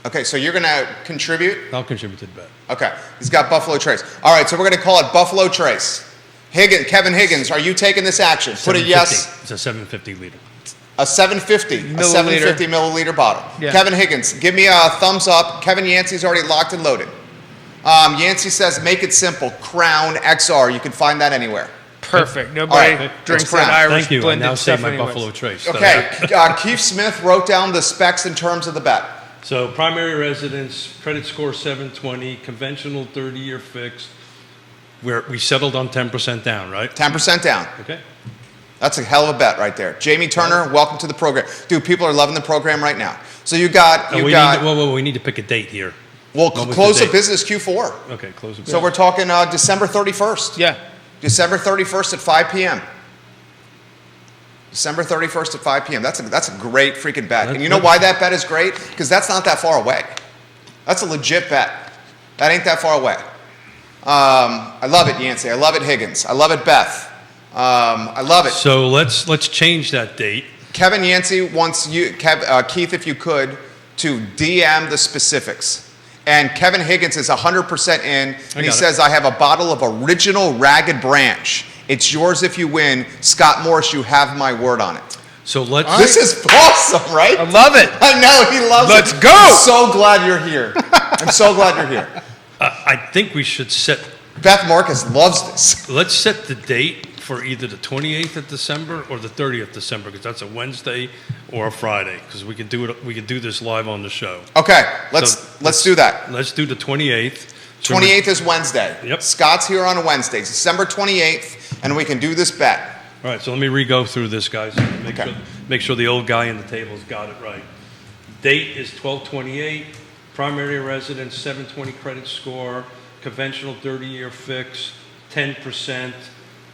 Okay, so you're going to contribute? I'll contribute to the bet. Okay, he's got Buffalo Trace. All right, so we're going to call it Buffalo Trace. Kevin Higgins, are you taking this action? Put a yes. It's a 750 liter. A 750 milliliter bottle. Yeah. Kevin Higgins, give me a thumbs up. Kevin Yancey's already locked and loaded. Yancey says, make it simple. Crown XR. You can find that anywhere. Perfect. Nobody All right. drinks It's that Crown. Irish Thank you. I blended now say stuff my anyways. Buffalo Trace. Okay. Keith Smith wrote down the specs in terms of the bet. So primary residence, credit score 720, conventional 30-year fixed. We settled on 10% down, right? 10% down. Okay. That's a hell of a bet right there. Jamie Turner, welcome to the program. Dude, people are loving the program right now. So you got, we need to pick a date here. well, What was close the of date? business Q4. Okay, close it. So we're talking December 31st. Yeah. December 31st at 5 p.m. December 31st at 5 p.m. That's a great freaking bet. And you know why that bet is great? Because that's not that far away. That's a legit bet. That ain't that far away. I love it, Yancey. I love it, Higgins. I love it, Beth. I love it. So let's change that date. Kevin Yancey wants you, Keith, if you could, to DM the specifics. And Kevin Higgins is 100% in, and he says, I have a bottle of original Ragged Branch. It's yours if you win. Scott Morris, you have my word on it. So let's. This is awesome, right? I love it. I know, he loves Let's it. go. I'm so glad you're here. I'm so glad you're here. I think we should set. Beth Marcus loves this. Let's set the date for either the 28th of December or the 30th of December, because that's a Wednesday or a Friday. Because we could do it. We could do this live on the show. Okay, let's do that. Let's do the 28th. 28th is Wednesday. Yep. Scott's here on a Wednesday, December 28th, and we can do this bet. All right, so let me re-go through this, guys. Make sure the old guy in the table's got it right. Date is 12/28. Primary residence, 720 credit score. Conventional 30-year fix, 10%.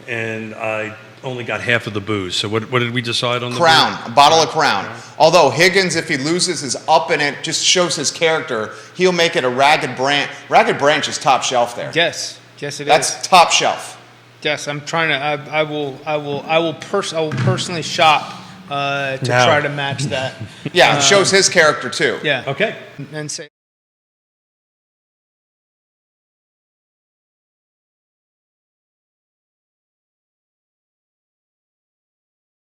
And I only got half of the booze. So what did we decide on the Crown, booze? a bottle of Crown. Although Higgins, if he loses, is up in it, just shows his character. He'll make it a Ragged Branch. Ragged Branch is top shelf there. Yes. Yes, it is. That's top shelf. Yes, I'm trying to. I will personally shop to try to match that. Yeah, it shows his character too. Yeah. Okay. And say.